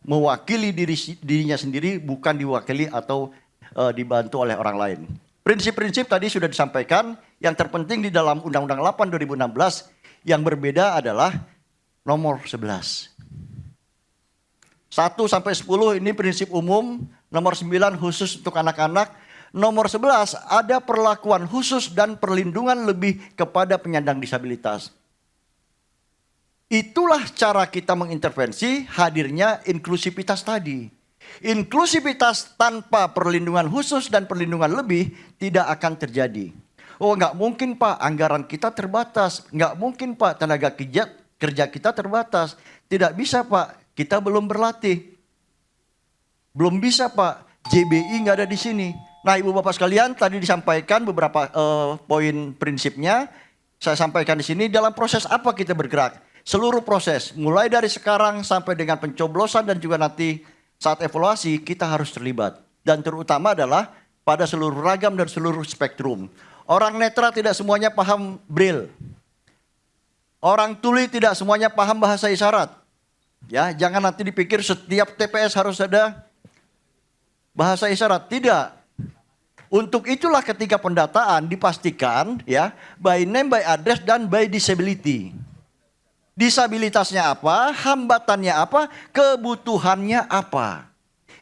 mewakili dirinya sendiri, bukan diwakili atau dibantu oleh orang lain. Prinsip-prinsip tadi sudah disampaikan. Yang terpenting di dalam Undang-Undang 8 2016 yang berbeda adalah nomor 11. 1 sampai 10 ini prinsip umum, nomor 9 khusus untuk anak-anak, Nomor 11, ada perlakuan khusus dan perlindungan lebih kepada penyandang disabilitas. Itulah cara kita mengintervensi hadirnya inklusivitas tadi. Inklusivitas tanpa perlindungan khusus dan perlindungan lebih tidak akan terjadi. Oh, nggak mungkin Pak, anggaran kita terbatas. Nggak mungkin Pak, tenaga kerja kita terbatas. Tidak bisa Pak, kita belum berlatih. Belum bisa Pak, JBI nggak ada di sini. Nah Ibu Bapak sekalian, tadi disampaikan beberapa poin prinsipnya. Saya sampaikan di sini dalam proses apa kita bergerak. Seluruh proses, mulai dari sekarang sampai dengan pencoblosan dan juga nanti saat evaluasi kita harus terlibat. Dan terutama adalah pada seluruh ragam dan seluruh spektrum. Orang netra tidak semuanya paham Braille. Orang tuli tidak semuanya paham bahasa isyarat. Ya, jangan nanti dipikir setiap TPS harus ada bahasa isyarat. Tidak. Untuk itulah ketika pendataan dipastikan ya by name, by address, dan by disability. Disabilitasnya apa, hambatannya apa, kebutuhannya apa.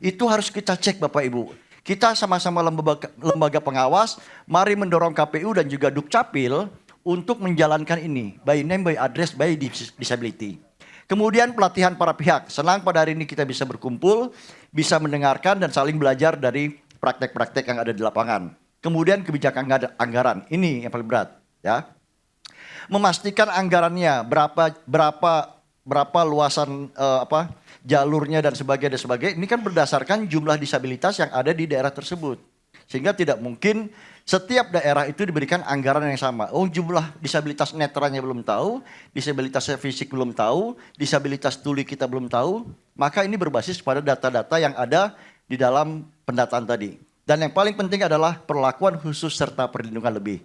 Itu harus kita cek Bapak Ibu. Kita sama-sama lembaga pengawas, mari mendorong KPU dan juga Dukcapil untuk menjalankan ini. By name, by address, by disability. Kemudian pelatihan para pihak. Senang pada hari ini kita bisa berkumpul, bisa mendengarkan dan saling belajar dari praktek-praktek yang ada di lapangan. Kemudian kebijakan anggaran. Ini yang paling berat, ya. Memastikan anggarannya berapa luasan jalurnya dan sebagainya. Ini kan berdasarkan jumlah disabilitas yang ada di daerah tersebut. Sehingga tidak mungkin setiap daerah itu diberikan anggaran yang sama. Oh, jumlah disabilitas netranya belum tahu, disabilitas fisik belum tahu, disabilitas tuli kita belum tahu. Maka ini berbasis pada data-data yang ada di dalam pendataan tadi. Dan yang paling penting adalah perlakuan khusus serta perlindungan lebih.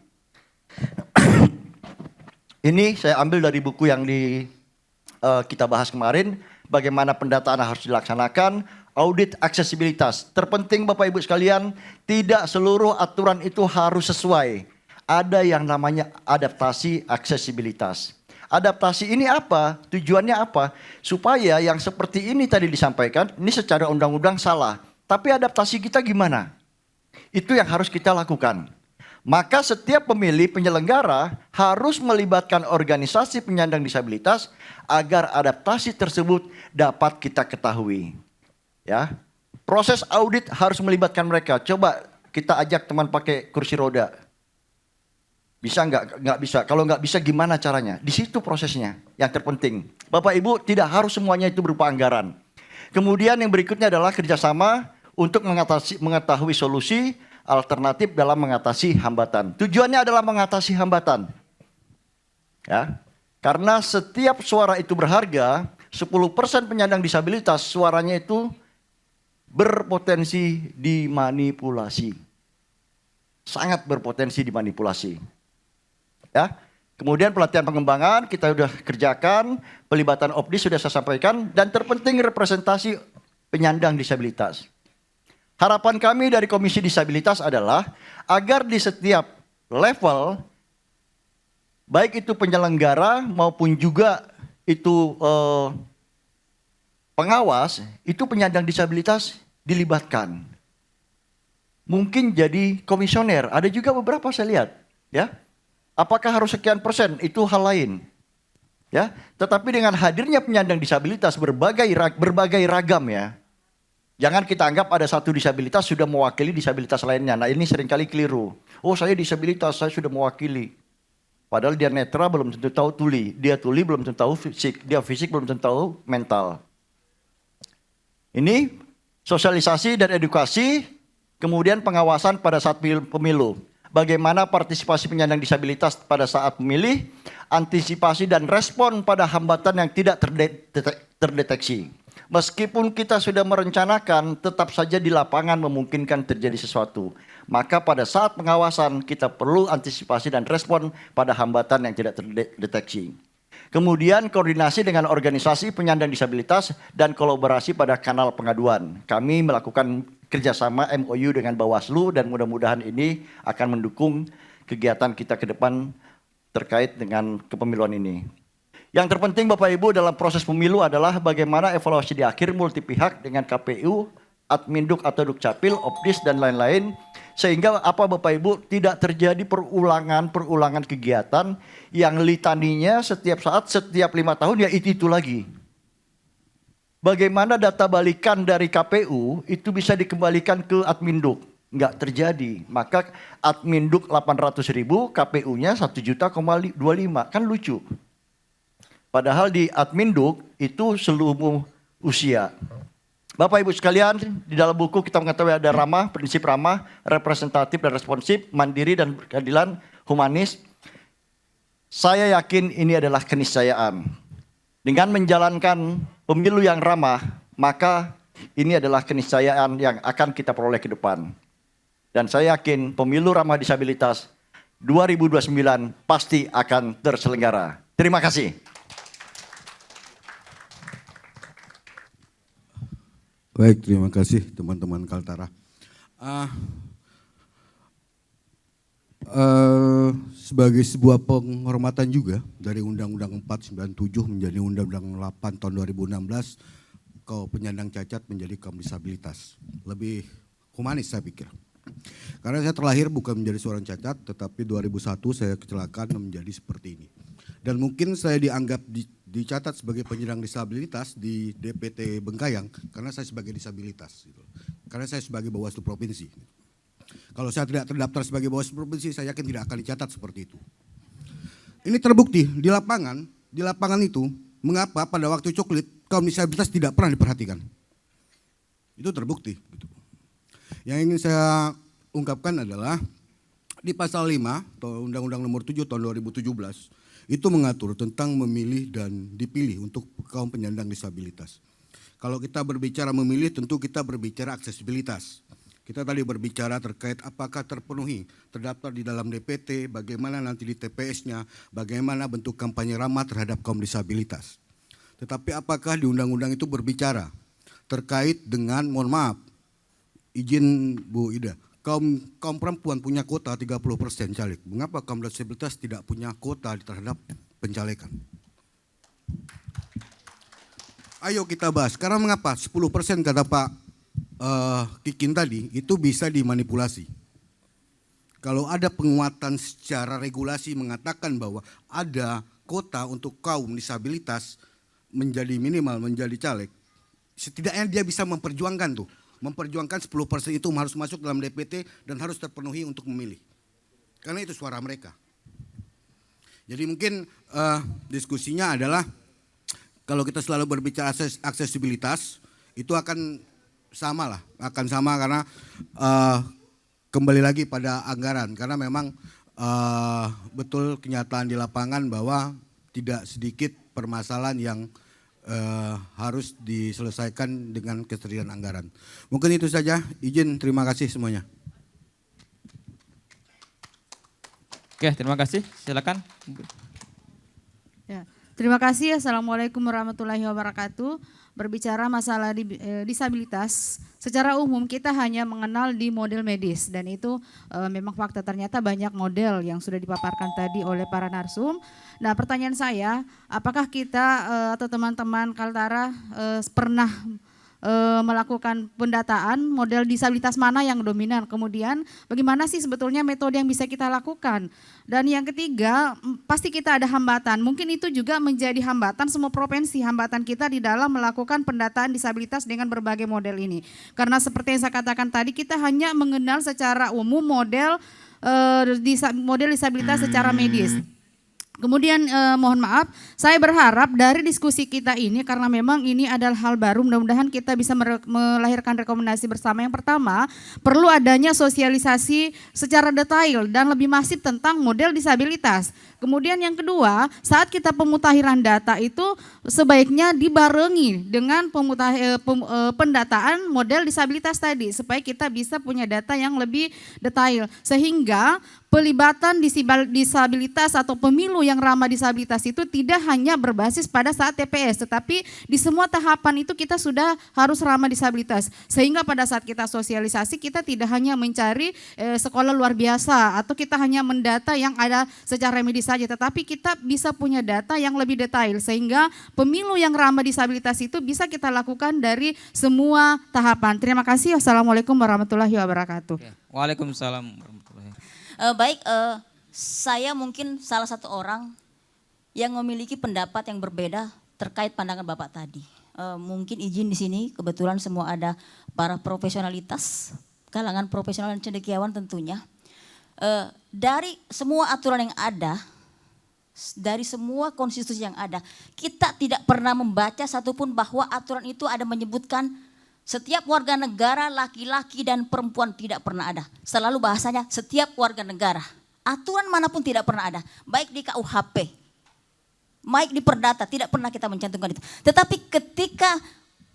Ini saya ambil dari buku yang kita bahas kemarin, bagaimana pendataan harus dilaksanakan, audit aksesibilitas. Terpenting Bapak Ibu sekalian, tidak seluruh aturan itu harus sesuai. Ada yang namanya adaptasi aksesibilitas. Adaptasi ini apa? Tujuannya apa? Supaya yang seperti ini tadi disampaikan, ini secara undang-undang salah. Tapi adaptasi kita gimana? Itu yang harus kita lakukan. Maka setiap pemilih penyelenggara harus melibatkan organisasi penyandang disabilitas agar adaptasi tersebut dapat kita ketahui. Ya, proses audit harus melibatkan mereka. Coba kita ajak teman pakai kursi roda. Bisa nggak? Nggak bisa. Kalau nggak bisa gimana caranya? Di situ prosesnya yang terpenting. Bapak Ibu, tidak harus semuanya itu berupa anggaran. Kemudian yang berikutnya adalah kerjasama untuk mengetahui solusi alternatif dalam mengatasi hambatan. Tujuannya adalah mengatasi hambatan. Ya. Karena setiap suara itu berharga, 10% penyandang disabilitas suaranya itu berpotensi dimanipulasi. Sangat berpotensi dimanipulasi. Ya. Kemudian pelatihan pengembangan kita sudah kerjakan, pelibatan OPDI sudah saya sampaikan, dan terpenting representasi penyandang disabilitas. Harapan kami dari Komisi Disabilitas adalah agar di setiap level, baik itu penyelenggara maupun juga itu pengawas, itu penyandang disabilitas dilibatkan. Mungkin jadi komisioner, ada juga beberapa saya lihat, ya. Apakah harus sekian persen? Itu hal lain. Ya, tetapi dengan hadirnya penyandang disabilitas berbagai ragam ya. Jangan kita anggap ada satu disabilitas sudah mewakili disabilitas lainnya. Nah ini seringkali keliru. Oh saya disabilitas, saya sudah mewakili. Padahal dia netra belum tentu tahu tuli. Dia tuli belum tentu tahu fisik. Dia fisik belum tentu tahu mental. Ini sosialisasi dan edukasi. Kemudian pengawasan pada saat pemilu. Bagaimana partisipasi penyandang disabilitas pada saat memilih. Antisipasi dan respon pada hambatan yang tidak terdeteksi. Meskipun kita sudah merencanakan, tetap saja di lapangan memungkinkan terjadi sesuatu. Maka pada saat pengawasan kita perlu antisipasi dan respon pada hambatan yang tidak terdeteksi. Kemudian koordinasi dengan organisasi penyandang disabilitas dan kolaborasi pada kanal pengaduan. Kami melakukan kerjasama MOU dengan Bawaslu dan mudah-mudahan ini akan mendukung kegiatan kita ke depan terkait dengan kepemiluan ini. Yang terpenting Bapak Ibu dalam proses pemilu adalah bagaimana evaluasi di akhir multi pihak dengan KPU Adminduk atau Dukcapil, Opdis dan lain-lain. Sehingga apa Bapak Ibu tidak terjadi perulangan kegiatan yang litaninya setiap saat, setiap 5 tahun ya itu lagi. Bagaimana data balikan dari KPU itu bisa dikembalikan ke Adminduk? Enggak terjadi. Maka Adminduk 800.000, KPU-nya 1,25 juta. Kan lucu. Padahal di Adminduk itu seluruh usia. Bapak Ibu sekalian, di dalam buku kita mengetahui ada ramah, prinsip ramah, representatif dan responsif, mandiri dan berkeadilan, humanis. Saya yakin ini adalah keniscayaan. Dengan menjalankan pemilu yang ramah, maka ini adalah keniscayaan yang akan kita peroleh ke depan. Dan saya yakin pemilu ramah disabilitas 2029 pasti akan terselenggara. Terima kasih. Baik, terima kasih teman-teman Kaltara. Sebagai sebuah penghormatan juga dari Undang-Undang 497 menjadi Undang-Undang 8 tahun 2016, kaum penyandang cacat menjadi kaum disabilitas. Lebih humanis saya pikir. Karena saya terlahir bukan menjadi seorang cacat, tetapi 2001 saya kecelakaan menjadi seperti ini. Dan mungkin saya dianggap dicatat sebagai penyandang disabilitas di DPT Bengkayang karena saya sebagai disabilitas. Gitu. Karena saya sebagai Bawaslu Provinsi. Kalau saya tidak terdaftar sebagai Bawaslu Provinsi, saya yakin tidak akan dicatat seperti itu. Ini terbukti di lapangan itu, mengapa pada waktu coklit kaum disabilitas tidak pernah diperhatikan. Itu terbukti. Gitu. Yang ingin saya ungkapkan adalah di pasal 5 Undang-Undang nomor 7 tahun 2017 itu mengatur tentang memilih dan dipilih untuk kaum penyandang disabilitas. Kalau kita berbicara memilih tentu kita berbicara aksesibilitas. Kita tadi berbicara terkait apakah terpenuhi, terdaftar di dalam DPT, bagaimana nanti di TPS-nya, bagaimana bentuk kampanye ramah terhadap kaum disabilitas. Tetapi apakah di undang-undang itu berbicara terkait dengan, mohon maaf, izin Bu Ida, kaum perempuan punya kuota 30% caleg. Mengapa kaum disabilitas tidak punya kuota terhadap pencalekan? Ayo kita bahas. Karena mengapa 10% kata Pak Kikin tadi itu bisa dimanipulasi. Kalau ada penguatan secara regulasi mengatakan bahwa ada kuota untuk kaum disabilitas menjadi minimal, menjadi caleg, setidaknya dia bisa memperjuangkan tuh. Memperjuangkan 10% itu harus masuk dalam DPT dan harus terpenuhi untuk memilih. Karena itu suara mereka. Jadi mungkin diskusinya adalah kalau kita selalu berbicara aksesibilitas itu akan sama karena kembali lagi pada anggaran. Karena memang betul kenyataan di lapangan bahwa tidak sedikit permasalahan yang harus diselesaikan dengan ketersediaan anggaran. Mungkin itu saja, izin, terima kasih semuanya. Oke, terima kasih, silakan. Ya, terima kasih. Assalamualaikum warahmatullahi wabarakatuh. Berbicara masalah disabilitas, secara umum kita hanya mengenal di model medis dan itu memang fakta, ternyata banyak model yang sudah dipaparkan tadi oleh para narsum. Nah, pertanyaan saya, apakah kita atau teman-teman Kaltara pernah melakukan pendataan model disabilitas mana yang dominan, kemudian bagaimana sih sebetulnya metode yang bisa kita lakukan. Dan yang ketiga, pasti kita ada hambatan, mungkin itu juga menjadi hambatan semua provinsi, hambatan kita di dalam melakukan pendataan disabilitas dengan berbagai model ini. Karena seperti yang saya katakan tadi, kita hanya mengenal secara umum model disabilitas secara medis. Kemudian mohon maaf, saya berharap dari diskusi kita ini, karena memang ini adalah hal baru, mudah-mudahan kita bisa melahirkan rekomendasi bersama. Yang pertama, perlu adanya sosialisasi secara detail dan lebih masif tentang model disabilitas. Kemudian yang kedua, saat kita pemutahiran data itu sebaiknya dibarengi dengan pendataan model disabilitas tadi, supaya kita bisa punya data yang lebih detail. Sehingga pelibatan disabilitas atau pemilu yang ramah disabilitas itu tidak hanya berbasis pada saat TPS, tetapi di semua tahapan itu kita sudah harus ramah disabilitas. Sehingga pada saat kita sosialisasi kita tidak hanya mencari sekolah luar biasa atau kita hanya mendata yang ada secara medis saja, tetapi kita bisa punya data yang lebih detail sehingga pemilu yang ramah disabilitas itu bisa kita lakukan dari semua tahapan. Terima kasih. Wassalamualaikum warahmatullahi wabarakatuh. Waalaikumsalam warahmatullahi Baik, saya mungkin salah satu orang yang memiliki pendapat yang berbeda terkait pandangan Bapak tadi. Mungkin izin di sini, kebetulan semua ada para profesionalitas, kalangan profesional dan cendekiawan tentunya. Dari semua aturan yang ada, dari semua konstitusi yang ada, kita tidak pernah membaca satupun bahwa aturan itu ada menyebutkan setiap warga negara laki-laki dan perempuan, tidak pernah ada. Selalu bahasanya setiap warga negara. Aturan manapun tidak pernah ada, baik di KUHP, baik di Perdata, tidak pernah kita mencantumkan itu. Tetapi ketika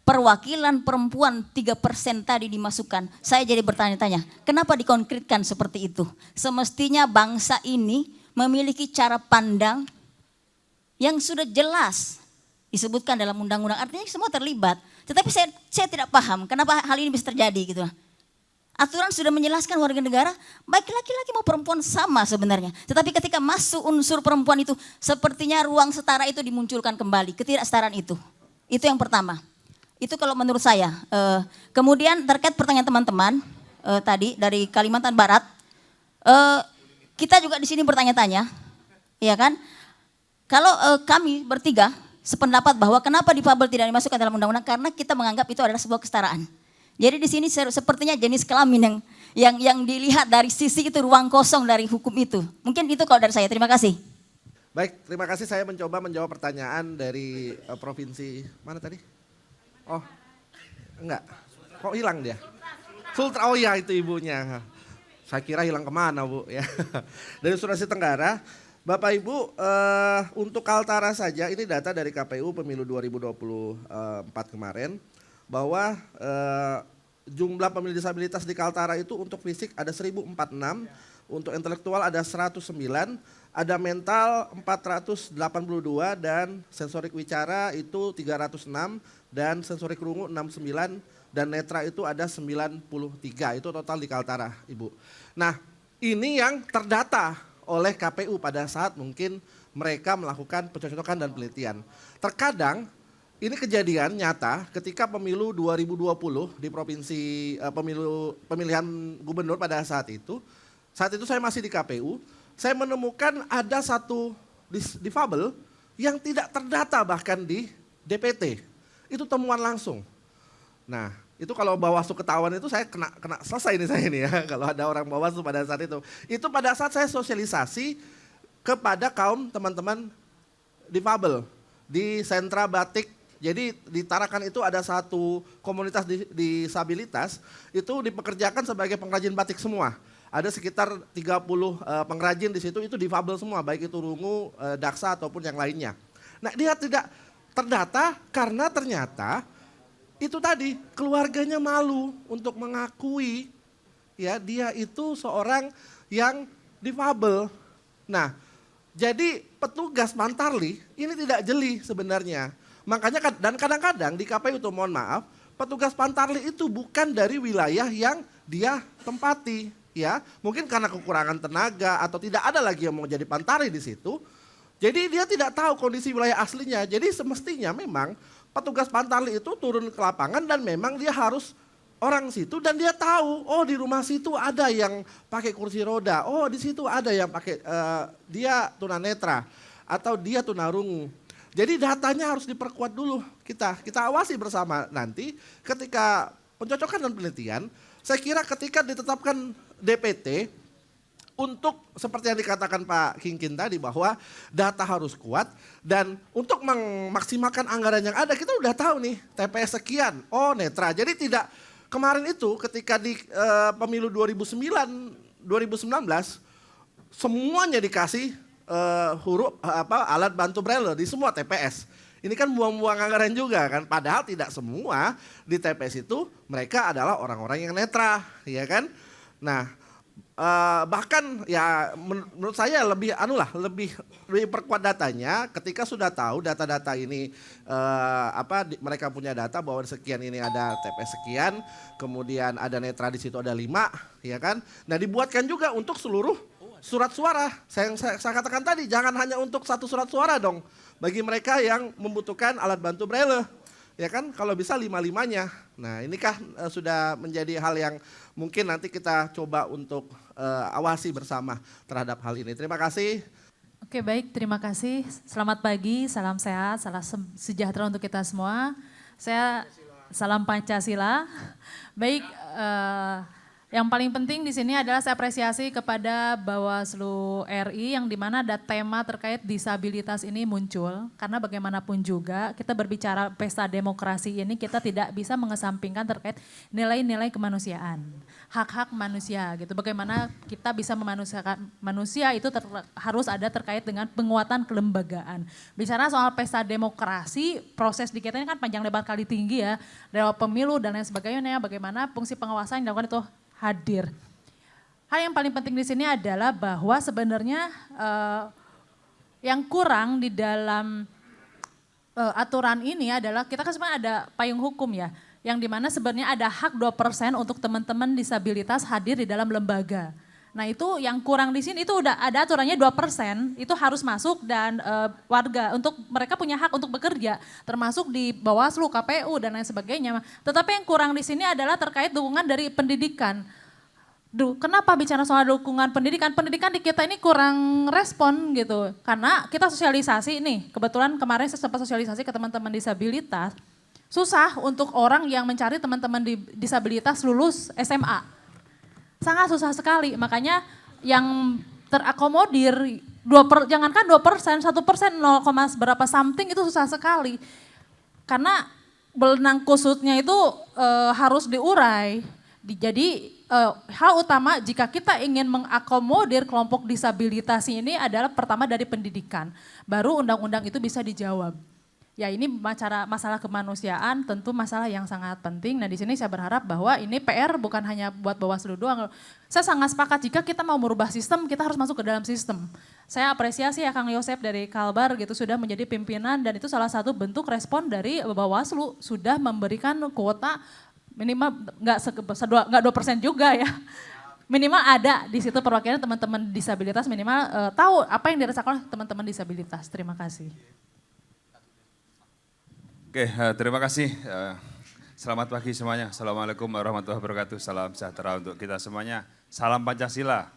perwakilan perempuan 3% tadi dimasukkan, saya jadi bertanya-tanya, kenapa dikonkretkan seperti itu? Semestinya bangsa ini memiliki cara pandang yang sudah jelas disebutkan dalam undang-undang, artinya semua terlibat. Tetapi saya tidak paham kenapa hal ini bisa terjadi gitu. Aturan sudah menjelaskan warga negara, baik laki-laki mau perempuan sama sebenarnya. Tetapi ketika masuk unsur perempuan itu, sepertinya ruang setara itu dimunculkan kembali, ketidaksetaraan itu. Itu yang pertama. Itu kalau menurut saya. Kemudian terkait pertanyaan teman-teman tadi dari Kalimantan Barat, kita juga di sini bertanya-tanya, ya kan? Kalau kami bertiga sependapat bahwa kenapa difabel tidak dimasukkan dalam undang-undang, karena kita menganggap itu adalah sebuah kesetaraan. Jadi di sini sepertinya jenis kelamin yang dilihat dari sisi itu ruang kosong dari hukum itu. Mungkin itu kalau dari saya. Terima kasih. Baik, terima kasih. Saya mencoba menjawab pertanyaan dari provinsi mana tadi? Oh, enggak. Kok hilang dia? Sultra, oh ya itu ibunya. Saya kira hilang kemana Bu ya. Dari Sulawesi Tenggara. Bapak Ibu, untuk Kaltara saja ini data dari KPU pemilu 2024 kemarin bahwa jumlah pemilih disabilitas di Kaltara itu untuk fisik ada 1046, untuk intelektual ada 109, ada mental 482 dan sensorik wicara itu 306 dan sensorik rungu 69 dan netra itu ada 93. Itu total di Kaltara, Ibu. Nah, ini yang terdata oleh KPU pada saat mungkin mereka melakukan pencocokan dan penelitian. Terkadang ini kejadian nyata ketika pemilu 2020 di provinsi pemilihan gubernur pada saat itu saya masih di KPU, saya menemukan ada satu difabel yang tidak terdata bahkan di DPT. Itu temuan langsung. Nah, itu kalau Bawaslu ketahuan itu saya kena selesai ini ya. Kalau ada orang Bawaslu pada saat itu. Itu pada saat saya sosialisasi kepada kaum teman-teman difabel di sentra batik. Jadi di Tarakan itu ada satu komunitas disabilitas itu dipekerjakan sebagai pengrajin batik semua. Ada sekitar 30 pengrajin di situ itu difabel semua, baik itu rungu, daksa ataupun yang lainnya. Nah, dia tidak terdata karena ternyata itu tadi keluarganya malu untuk mengakui ya dia itu seorang yang difabel. Nah, jadi petugas Mantarli ini tidak jeli sebenarnya. Makanya dan kadang-kadang di KPU itu mohon maaf, petugas Pantarli itu bukan dari wilayah yang dia tempati ya. Mungkin karena kekurangan tenaga atau tidak ada lagi yang mau jadi Pantarli di situ. Jadi dia tidak tahu kondisi wilayah aslinya. Jadi semestinya memang petugas Pantarli itu turun ke lapangan dan memang dia harus orang situ dan dia tahu, oh di rumah situ ada yang pakai kursi roda, oh di situ ada yang pakai dia tunanetra atau dia tunarungu. Jadi datanya harus diperkuat dulu kita awasi bersama nanti ketika pencocokan dan penelitian. Saya kira ketika ditetapkan DPT untuk seperti yang dikatakan Pak Kingkin tadi bahwa data harus kuat dan untuk memaksimalkan anggaran yang ada kita udah tahu nih TPS sekian, oh netra. Jadi tidak kemarin itu ketika di pemilu 2019 semuanya dikasih alat bantu braille di semua TPS. Ini kan buang-buang anggaran juga kan, padahal tidak semua di TPS itu mereka adalah orang-orang yang netra, ya kan? Nah, bahkan ya menurut saya lebih lebih perkuat datanya ketika sudah tahu data-data ini mereka punya data bahwa sekian ini ada TPS sekian, kemudian ada netra di situ ada 5, ya kan? Nah, dibuatkan juga untuk seluruh surat suara. Saya katakan tadi jangan hanya untuk satu surat suara dong. Bagi mereka yang membutuhkan alat bantu braille. Ya kan, kalau bisa 5-5-nya. Nah, inikah sudah menjadi hal yang mungkin nanti kita coba untuk awasi bersama terhadap hal ini. Terima kasih. Oke, baik, terima kasih. Selamat pagi, salam sehat, salam sejahtera untuk kita semua. Saya salam Pancasila. Baik, yang paling penting di sini adalah saya apresiasi kepada Bawaslu RI yang dimana ada tema terkait disabilitas ini muncul. Karena bagaimanapun juga kita berbicara pesta demokrasi ini kita tidak bisa mengesampingkan terkait nilai-nilai kemanusiaan. Hak-hak manusia gitu. Bagaimana kita bisa memanusiakan manusia itu harus ada terkait dengan penguatan kelembagaan. Bicara soal pesta demokrasi, proses di kita ini kan panjang lebar kali tinggi ya. Lewat pemilu dan lain sebagainya, bagaimana fungsi pengawasan yang dilakukan itu hadir. Hal yang paling penting di sini adalah bahwa sebenarnya yang kurang di dalam aturan ini adalah kita kan sebenarnya ada payung hukum ya, yang dimana sebenarnya ada hak 2% untuk teman-teman disabilitas hadir di dalam lembaga. Nah itu yang kurang di sini itu udah ada aturannya 2% itu harus masuk dan warga untuk mereka punya hak untuk bekerja termasuk di Bawaslu, KPU dan lain sebagainya. Tetapi yang kurang di sini adalah terkait dukungan dari pendidikan. Kenapa bicara soal dukungan pendidikan? Pendidikan di kita ini kurang respon gitu. Karena kita sosialisasi nih, kebetulan kemarin saya sempat sosialisasi ke teman-teman disabilitas. Susah untuk orang yang mencari teman-teman disabilitas lulus SMA. Sangat susah sekali, makanya yang terakomodir jangankan 2%, 1%, 0, berapa something itu susah sekali. Karena benang kusutnya itu harus diurai. Jadi hal utama jika kita ingin mengakomodir kelompok disabilitas ini adalah pertama dari pendidikan. Baru undang-undang itu bisa dijawab. Ya ini masalah kemanusiaan tentu masalah yang sangat penting. Nah di sini saya berharap bahwa ini PR bukan hanya buat Bawaslu doang. Saya sangat sepakat jika kita mau merubah sistem kita harus masuk ke dalam sistem. Saya apresiasi ya Kang Yosep dari Kalbar gitu sudah menjadi pimpinan dan itu salah satu bentuk respon dari Bawaslu sudah memberikan kuota minimal nggak 2% juga ya. Minimal ada di situ perwakilan teman-teman disabilitas minimal tahu apa yang dirasakan oleh teman-teman disabilitas. Terima kasih. Oke, terima kasih. Selamat pagi semuanya. Assalamualaikum warahmatullahi wabarakatuh. Salam sejahtera untuk kita semuanya. Salam Pancasila.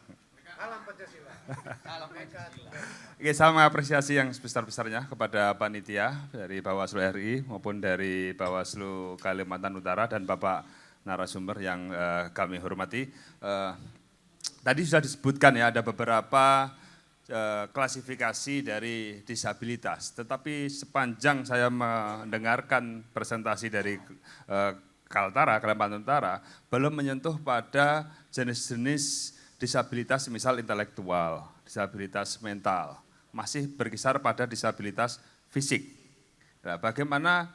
Salam Pancasila. Salam Pancasila. Oke, saya mengapresiasi yang sebesar-besarnya kepada panitia dari Bawaslu RI maupun dari Bawaslu Kalimantan Utara dan Bapak narasumber yang kami hormati. Tadi sudah disebutkan ya ada beberapa klasifikasi dari disabilitas. Tetapi sepanjang saya mendengarkan presentasi dari Kaltara, Kalimantan Utara, belum menyentuh pada jenis-jenis disabilitas misal intelektual, disabilitas mental, masih berkisar pada disabilitas fisik. Nah, bagaimana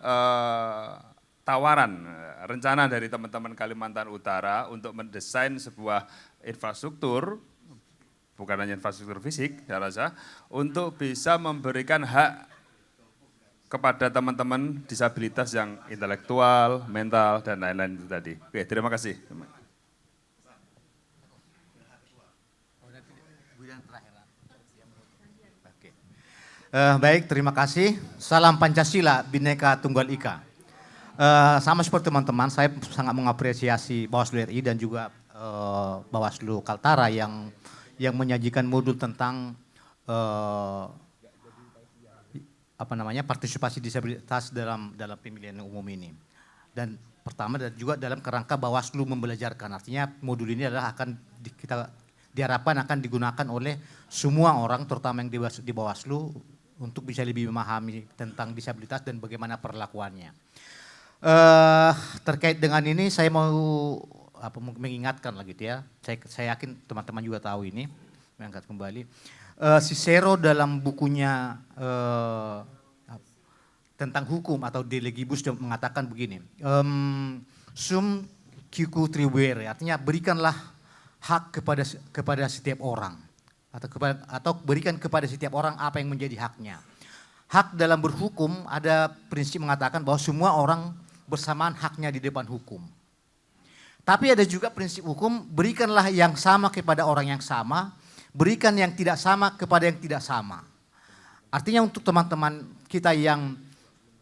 tawaran, rencana dari teman-teman Kalimantan Utara untuk mendesain sebuah infrastruktur, bukan hanya infrastruktur fisik, saya rasa, untuk bisa memberikan hak kepada teman-teman disabilitas yang intelektual, mental, dan lain-lain itu tadi. Oke, terima kasih. Baik, terima kasih. Salam Pancasila, Bhinneka Tunggal Ika. Sama seperti teman-teman, saya sangat mengapresiasi Bawaslu RI dan juga Bawaslu Kaltara yang menyajikan modul tentang partisipasi disabilitas dalam pemilihan umum ini. Dan pertama dan juga dalam kerangka Bawaslu membelajarkan. Artinya modul ini adalah kita diharapkan akan digunakan oleh semua orang terutama yang di Bawaslu untuk bisa lebih memahami tentang disabilitas dan bagaimana perlakuannya. Terkait dengan ini saya mau mengingatkan lah gitu ya. Saya yakin teman-teman juga tahu ini, mengangkat kembali. Cicero dalam bukunya tentang hukum atau De Legibus mengatakan begini, sum cuique tribuere, artinya berikanlah hak kepada setiap orang atau berikan kepada setiap orang apa yang menjadi haknya. Hak dalam berhukum ada prinsip mengatakan bahwa semua orang bersamaan haknya di depan hukum. Tapi ada juga prinsip hukum, berikanlah yang sama kepada orang yang sama, berikan yang tidak sama kepada yang tidak sama. Artinya untuk teman-teman kita yang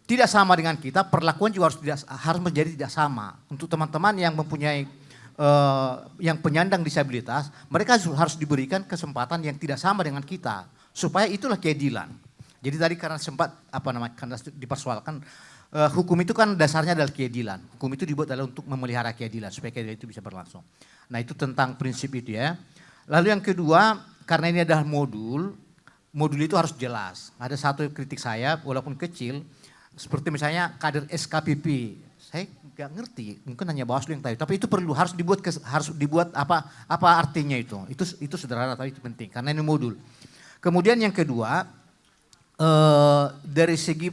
tidak sama dengan kita, perlakuan juga harus menjadi tidak sama. Untuk teman-teman yang mempunyai yang penyandang disabilitas, mereka harus diberikan kesempatan yang tidak sama dengan kita, supaya itulah keadilan. Jadi tadi karena sempat karena dipersoalkan, hukum itu kan dasarnya adalah keadilan. Hukum itu dibuat adalah untuk memelihara keadilan supaya keadilan itu bisa berlangsung. Nah itu tentang prinsip itu ya. Lalu yang kedua, karena ini adalah modul itu harus jelas. Ada satu kritik saya walaupun kecil, seperti misalnya kader SKPP. Saya nggak ngerti, mungkin hanya Bawaslu yang tahu. Tapi itu harus dibuat apa artinya itu. Itu sederhana tapi itu penting karena ini modul. Kemudian yang kedua, dari segi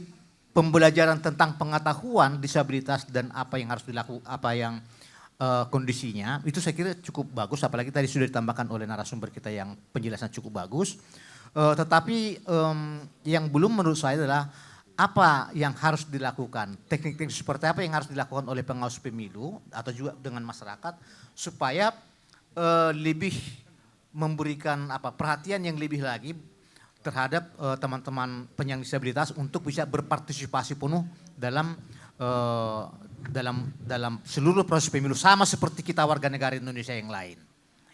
pembelajaran tentang pengetahuan disabilitas dan apa yang harus dilakukan, kondisinya, itu saya kira cukup bagus. Apalagi tadi sudah ditambahkan oleh narasumber kita yang penjelasan cukup bagus. Tetapi yang belum menurut saya adalah apa yang harus dilakukan, teknik-teknik seperti apa yang harus dilakukan oleh pengawas pemilu atau juga dengan masyarakat supaya lebih memberikan perhatian yang lebih lagi terhadap teman-teman penyandang disabilitas untuk bisa berpartisipasi penuh dalam seluruh proses pemilu sama seperti kita warga negara Indonesia yang lain.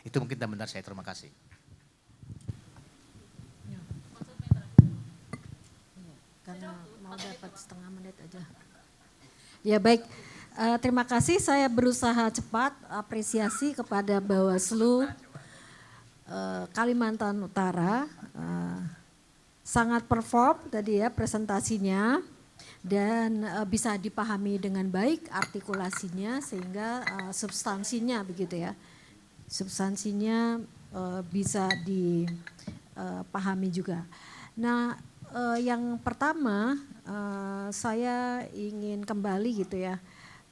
Itu mungkin benar saya. Terima kasih. Karena mau dapat setengah menit aja. Ya baik, terima kasih. Saya berusaha cepat, apresiasi kepada Bawaslu Kalimantan Utara. Sangat perform tadi ya presentasinya dan bisa dipahami dengan baik artikulasinya sehingga substansinya begitu ya. Substansinya bisa dipahami juga. Nah, yang pertama saya ingin kembali gitu ya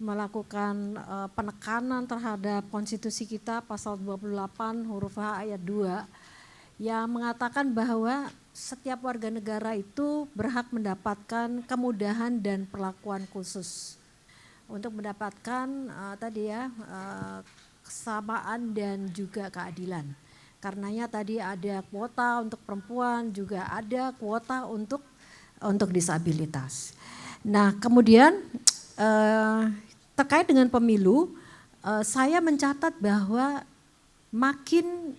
melakukan penekanan terhadap konstitusi kita pasal 28 huruf H ayat 2 yang mengatakan bahwa setiap warga negara itu berhak mendapatkan kemudahan dan perlakuan khusus untuk mendapatkan tadi ya kesamaan dan juga keadilan. Karenanya tadi ada kuota untuk perempuan, juga ada kuota untuk disabilitas. Nah, kemudian terkait dengan pemilu, saya mencatat bahwa makin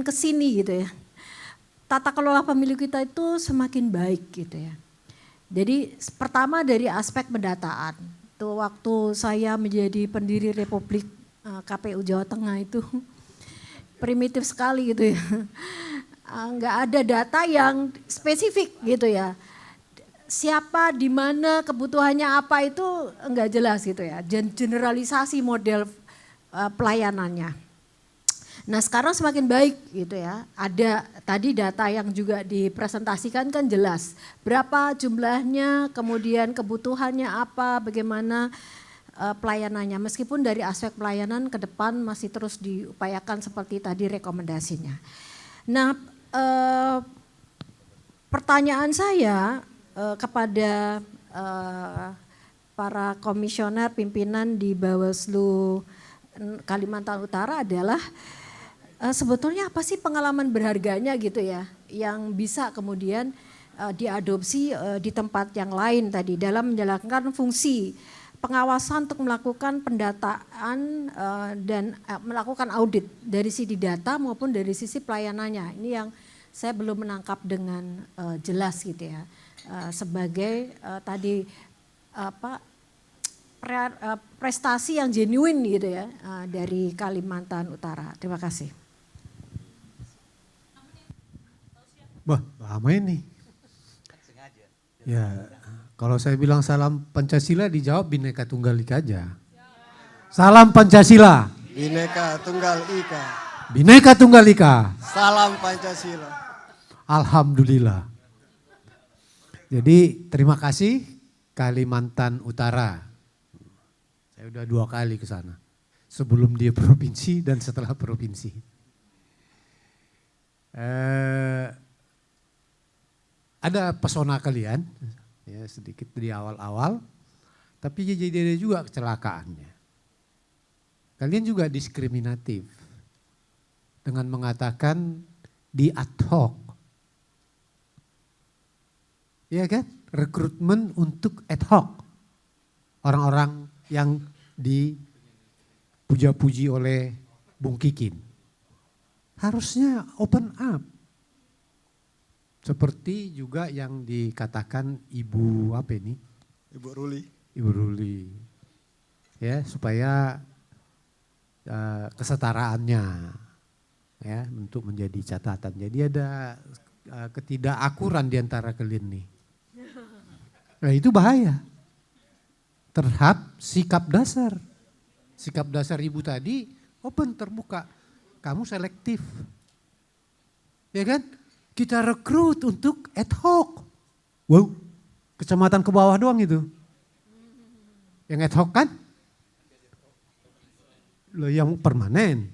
ke sini gitu ya. Tata kelola pemilu kita itu semakin baik gitu ya. Jadi pertama dari aspek pendataan. Tuh waktu saya menjadi pendiri Republik KPU Jawa Tengah itu primitif sekali gitu ya. Enggak ada data yang spesifik gitu ya. Siapa di mana kebutuhannya apa itu enggak jelas gitu ya. Generalisasi model pelayanannya. Nah sekarang semakin baik gitu ya, ada tadi data yang juga dipresentasikan kan jelas. Berapa jumlahnya, kemudian kebutuhannya apa, bagaimana pelayanannya. Meskipun dari aspek pelayanan ke depan masih terus diupayakan seperti tadi rekomendasinya. Nah pertanyaan saya kepada para komisioner pimpinan di Bawaslu Kalimantan Utara adalah sebetulnya apa sih pengalaman berharganya gitu ya yang bisa kemudian diadopsi di tempat yang lain tadi dalam menjalankan fungsi pengawasan untuk melakukan pendataan dan melakukan audit dari sisi data maupun dari sisi pelayanannya. Ini yang saya belum menangkap dengan jelas gitu ya sebagai tadi prestasi yang genuine gitu ya dari Kalimantan Utara. Terima kasih. Wah, lama ini. Ya, kalau saya bilang salam Pancasila dijawab Bhinneka Tunggal Ika aja. Salam Pancasila. Bhinneka Tunggal Ika. Bhinneka Tunggal Ika. Salam Pancasila. Alhamdulillah. Jadi terima kasih Kalimantan Utara. Saya udah 2 kali ke sana. sebelum dia provinsi dan setelah provinsi. Ada pesona kalian, ya sedikit di awal-awal, tapi jadi ada juga kecelakaannya. Kalian juga diskriminatif dengan mengatakan di ad hoc. Iya kan? Rekrutmen untuk ad hoc. Orang-orang yang dipuja-puji oleh Bung Kikin. Harusnya open up. Seperti juga yang dikatakan Ibu apa ini? Ibu Ruli. Ibu Ruli. Ya, supaya kesetaraannya ya untuk menjadi catatan. Jadi ada ketidakakuran di antara kalian nih. Nah, itu bahaya. Terhadap sikap dasar. Sikap dasar Ibu tadi open, terbuka. Kamu selektif. Ya kan? Kita rekrut untuk ad hoc. Wow, kecamatan ke bawah doang itu. Yang ad hoc kan? Loh, yang permanen.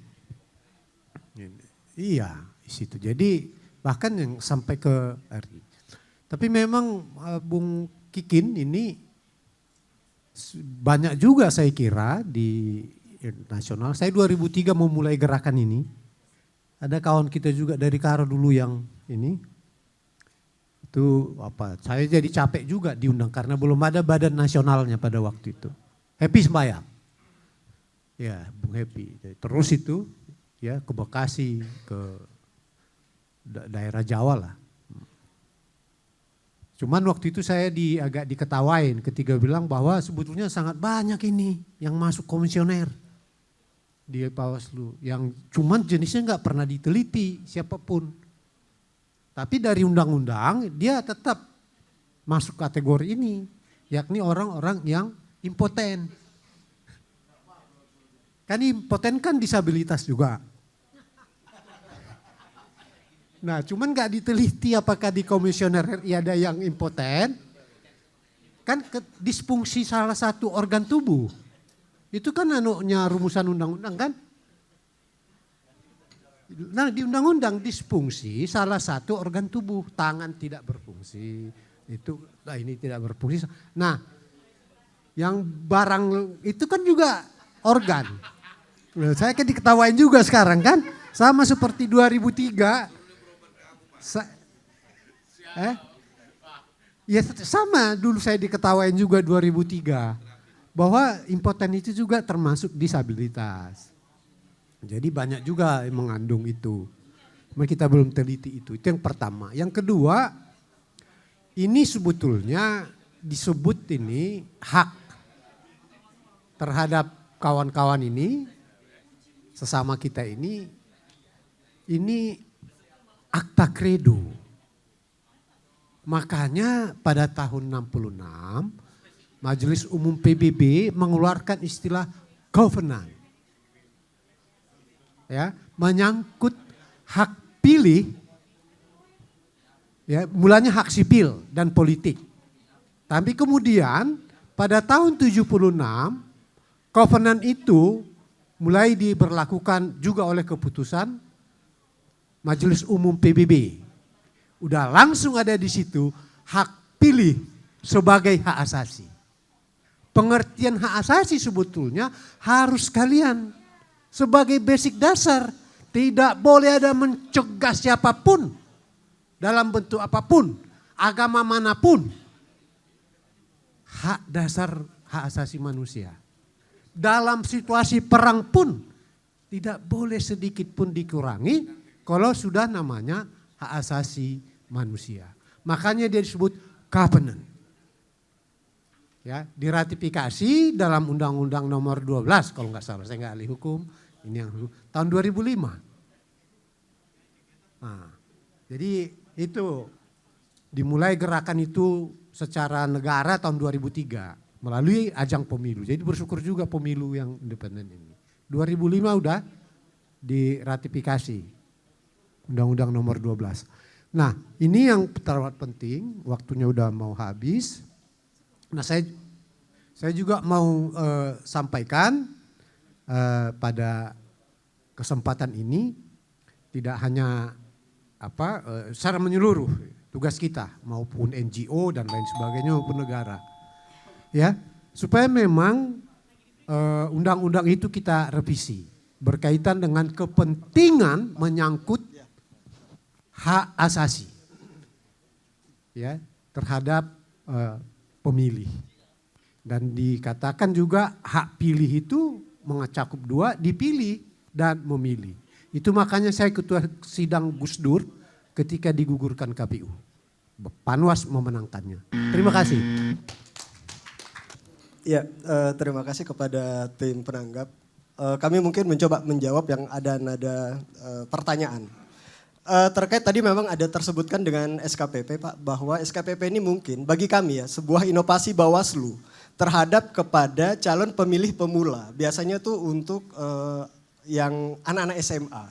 Iya, di situ. Jadi bahkan yang sampai ke RI. Tapi memang Bung Kikin ini banyak juga saya kira di nasional. Saya 2003 mau mulai gerakan ini. Ada kawan kita juga dari Karo dulu yang ini. Itu apa? Saya jadi capek juga diundang karena belum ada badan nasionalnya pada waktu itu. Happy sembahyang. Ya, Bung Happy. Terus itu ya ke Bekasi, ke daerah Jawa lah. Cuman waktu itu saya agak diketawain ketika bilang bahwa sebetulnya sangat banyak ini yang masuk komisioner di Bawaslu. Yang cuman jenisnya nggak pernah diteliti siapapun. Tapi dari undang-undang dia tetap masuk kategori ini. Yakni orang-orang yang impoten. Kan impoten kan disabilitas juga. Nah, cuman nggak diteliti apakah di komisioner RI ada yang impoten. Kan disfungsi salah satu organ tubuh. Itu kan anunya rumusan undang-undang kan. Nah, di undang-undang disfungsi salah satu organ tubuh. Tangan tidak berfungsi. Ini tidak berfungsi. Nah, yang barang itu kan juga organ. Saya kan diketawain juga sekarang kan. Sama seperti 2003. Ya sama dulu saya diketawain juga 2003. Bahwa impoten itu juga termasuk disabilitas. Jadi banyak juga yang mengandung itu. Cuma kita belum teliti itu. Itu yang pertama. Yang kedua, ini sebetulnya disebut ini hak terhadap kawan-kawan ini, sesama kita ini akta kredo. Makanya pada tahun 66 Majelis Umum PBB mengeluarkan istilah covenant. Ya, menyangkut hak pilih, ya, mulanya hak sipil dan politik. Tapi kemudian pada tahun 76 covenant itu mulai diberlakukan juga oleh keputusan Majelis Umum PBB. Udah langsung ada di situ hak pilih sebagai hak asasi. Pengertian hak asasi sebetulnya harus kalian sebagai basic dasar. Tidak boleh ada mencegah siapapun dalam bentuk apapun, agama manapun. Hak dasar hak asasi manusia. Dalam situasi perang pun tidak boleh sedikit pun dikurangi kalau sudah namanya hak asasi manusia. Makanya dia disebut covenant. Ya, diratifikasi dalam Undang-Undang Nomor 12 kalau nggak salah, saya nggak ahli hukum. Ini yang tahun 2005. Nah, jadi itu dimulai gerakan itu secara negara tahun 2003 melalui ajang pemilu. Jadi bersyukur juga pemilu yang independen ini. 2005 udah diratifikasi Undang-Undang Nomor 12. Nah, ini yang terlalu penting, waktunya udah mau habis. Nah, saya juga mau sampaikan pada kesempatan ini tidak hanya secara menyeluruh tugas kita maupun NGO dan lain sebagainya maupun negara. Ya, supaya memang undang-undang itu kita revisi berkaitan dengan kepentingan menyangkut hak asasi ya terhadap pemilih. Dan dikatakan juga hak pilih itu mencakup dua, dipilih dan memilih. Itu makanya saya ketua sidang Gus Dur ketika digugurkan KPU. Panwas memenangkannya. Terima kasih. Ya, terima kasih kepada tim penanggap. Kami mungkin mencoba menjawab yang ada nada pertanyaan. Terkait tadi memang ada tersebutkan dengan SKPP Pak, bahwa SKPP ini mungkin bagi kami ya sebuah inovasi Bawaslu terhadap kepada calon pemilih pemula. Biasanya tuh untuk yang anak-anak SMA.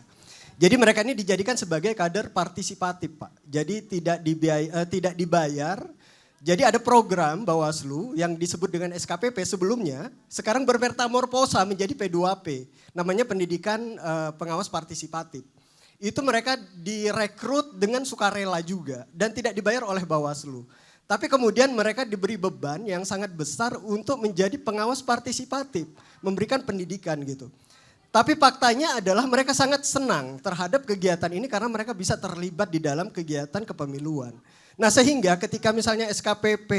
Jadi mereka ini dijadikan sebagai kader partisipatif Pak. Jadi tidak dibayar. Jadi ada program Bawaslu yang disebut dengan SKPP sebelumnya, sekarang bermetamorfosa menjadi P2P, namanya Pendidikan Pengawas Partisipatif. Itu mereka direkrut dengan sukarela juga dan tidak dibayar oleh Bawaslu. Tapi kemudian mereka diberi beban yang sangat besar untuk menjadi pengawas partisipatif, memberikan pendidikan gitu. Tapi faktanya adalah mereka sangat senang terhadap kegiatan ini karena mereka bisa terlibat di dalam kegiatan kepemiluan. Nah sehingga ketika misalnya SKPP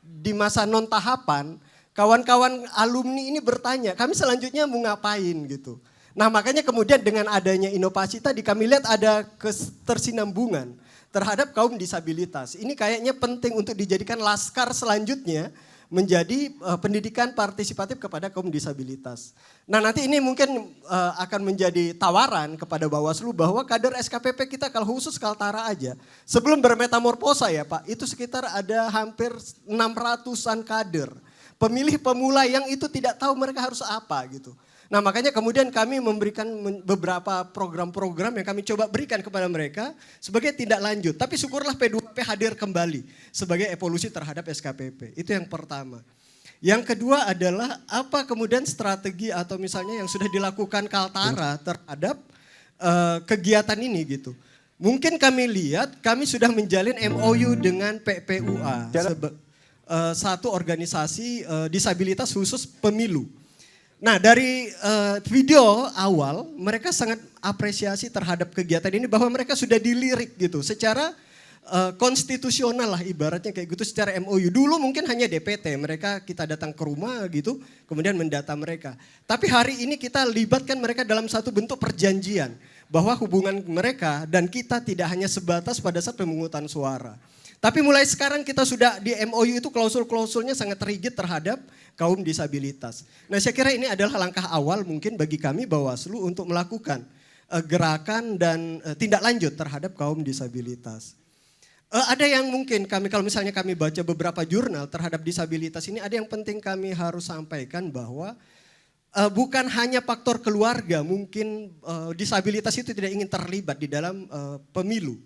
di masa non tahapan, kawan-kawan alumni ini bertanya, kami selanjutnya mau ngapain gitu. Nah makanya kemudian dengan adanya inovasi tadi kami lihat ada ketersinambungan terhadap kaum disabilitas. Ini kayaknya penting untuk dijadikan laskar selanjutnya menjadi pendidikan partisipatif kepada kaum disabilitas. Nah nanti ini mungkin akan menjadi tawaran kepada Bawaslu bahwa kader SKPP kita kalau khusus Kaltara aja sebelum bermetamorfosa ya Pak, itu sekitar ada hampir 600-an kader. Pemilih pemula yang itu tidak tahu mereka harus apa gitu. Nah makanya kemudian kami memberikan beberapa program-program yang kami coba berikan kepada mereka sebagai tindak lanjut. Tapi syukurlah P2P hadir kembali sebagai evolusi terhadap SKPP. Itu yang pertama. Yang kedua adalah apa kemudian strategi atau misalnya yang sudah dilakukan Kaltara terhadap kegiatan ini gitu. Mungkin kami lihat kami sudah menjalin MOU dengan PPUA. Satu organisasi disabilitas khusus pemilu. Nah dari video awal mereka sangat apresiasi terhadap kegiatan ini bahwa mereka sudah dilirik gitu secara konstitusional lah ibaratnya kayak gitu secara MOU. Dulu mungkin hanya DPT, mereka kita datang ke rumah gitu kemudian mendata mereka. Tapi hari ini kita libatkan mereka dalam satu bentuk perjanjian bahwa hubungan mereka dan kita tidak hanya sebatas pada saat pemungutan suara. Tapi mulai sekarang kita sudah di MOU itu klausul-klausulnya sangat rigid terhadap kaum disabilitas. Nah saya kira ini adalah langkah awal mungkin bagi kami Bawaslu untuk melakukan gerakan dan tindak lanjut terhadap kaum disabilitas. Ada yang mungkin kami kalau misalnya kami baca beberapa jurnal terhadap disabilitas ini ada yang penting kami harus sampaikan bahwa bukan hanya faktor keluarga mungkin disabilitas itu tidak ingin terlibat di dalam pemilu.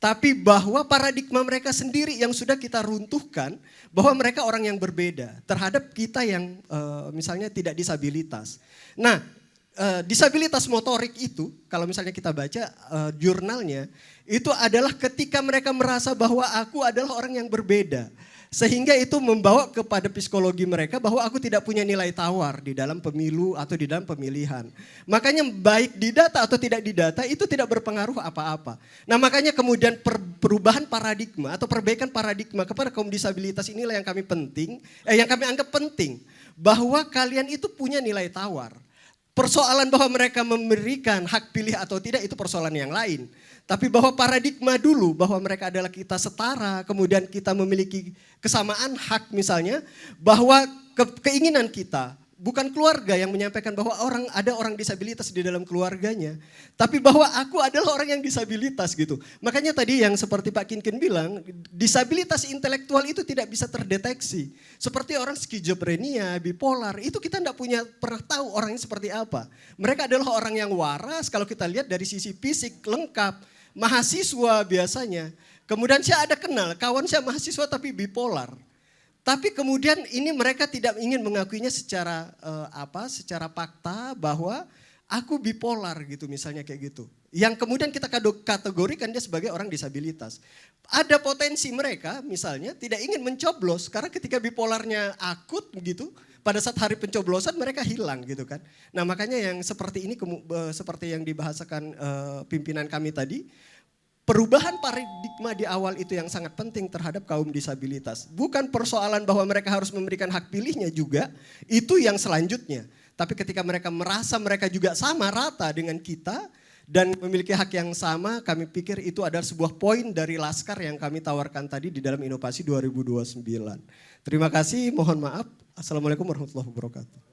Tapi bahwa paradigma mereka sendiri yang sudah kita runtuhkan bahwa mereka orang yang berbeda terhadap kita yang misalnya tidak disabilitas. Nah disabilitas motorik itu kalau misalnya kita baca jurnalnya itu adalah ketika mereka merasa bahwa aku adalah orang yang berbeda. Sehingga itu membawa kepada psikologi mereka bahwa aku tidak punya nilai tawar di dalam pemilu atau di dalam pemilihan. Makanya baik didata atau tidak didata itu tidak berpengaruh apa-apa. Nah makanya kemudian perubahan paradigma atau perbaikan paradigma kepada kaum disabilitas inilah yang kami anggap penting. Bahwa kalian itu punya nilai tawar. Persoalan bahwa mereka memberikan hak pilih atau tidak itu persoalan yang lain. Tapi bahwa paradigma dulu bahwa mereka adalah kita setara, kemudian kita memiliki kesamaan hak misalnya, bahwa keinginan kita bukan keluarga yang menyampaikan bahwa ada orang disabilitas di dalam keluarganya, tapi bahwa aku adalah orang yang disabilitas gitu. Makanya tadi yang seperti Pak Kinkin bilang, disabilitas intelektual itu tidak bisa terdeteksi. Seperti orang skizofrenia, bipolar, itu kita tidak pernah tahu orangnya seperti apa. Mereka adalah orang yang waras kalau kita lihat dari sisi fisik lengkap. Mahasiswa biasanya. Kemudian saya ada kenal, kawan saya mahasiswa tapi bipolar. Tapi kemudian ini mereka tidak ingin mengakuinya secara secara fakta bahwa aku bipolar gitu misalnya kayak gitu. Yang kemudian kita kategorikan dia sebagai orang disabilitas. Ada potensi mereka misalnya tidak ingin mencoblos karena ketika bipolarnya akut gitu, pada saat hari pencoblosan mereka hilang gitu kan. Nah makanya yang seperti ini seperti yang dibahasakan pimpinan kami tadi, perubahan paradigma di awal itu yang sangat penting terhadap kaum disabilitas. Bukan persoalan bahwa mereka harus memberikan hak pilihnya juga, itu yang selanjutnya. Tapi ketika mereka merasa mereka juga sama rata dengan kita dan memiliki hak yang sama, kami pikir itu adalah sebuah poin dari Laskar yang kami tawarkan tadi di dalam Inovasi 2029. Terima kasih, mohon maaf. Assalamualaikum warahmatullahi wabarakatuh.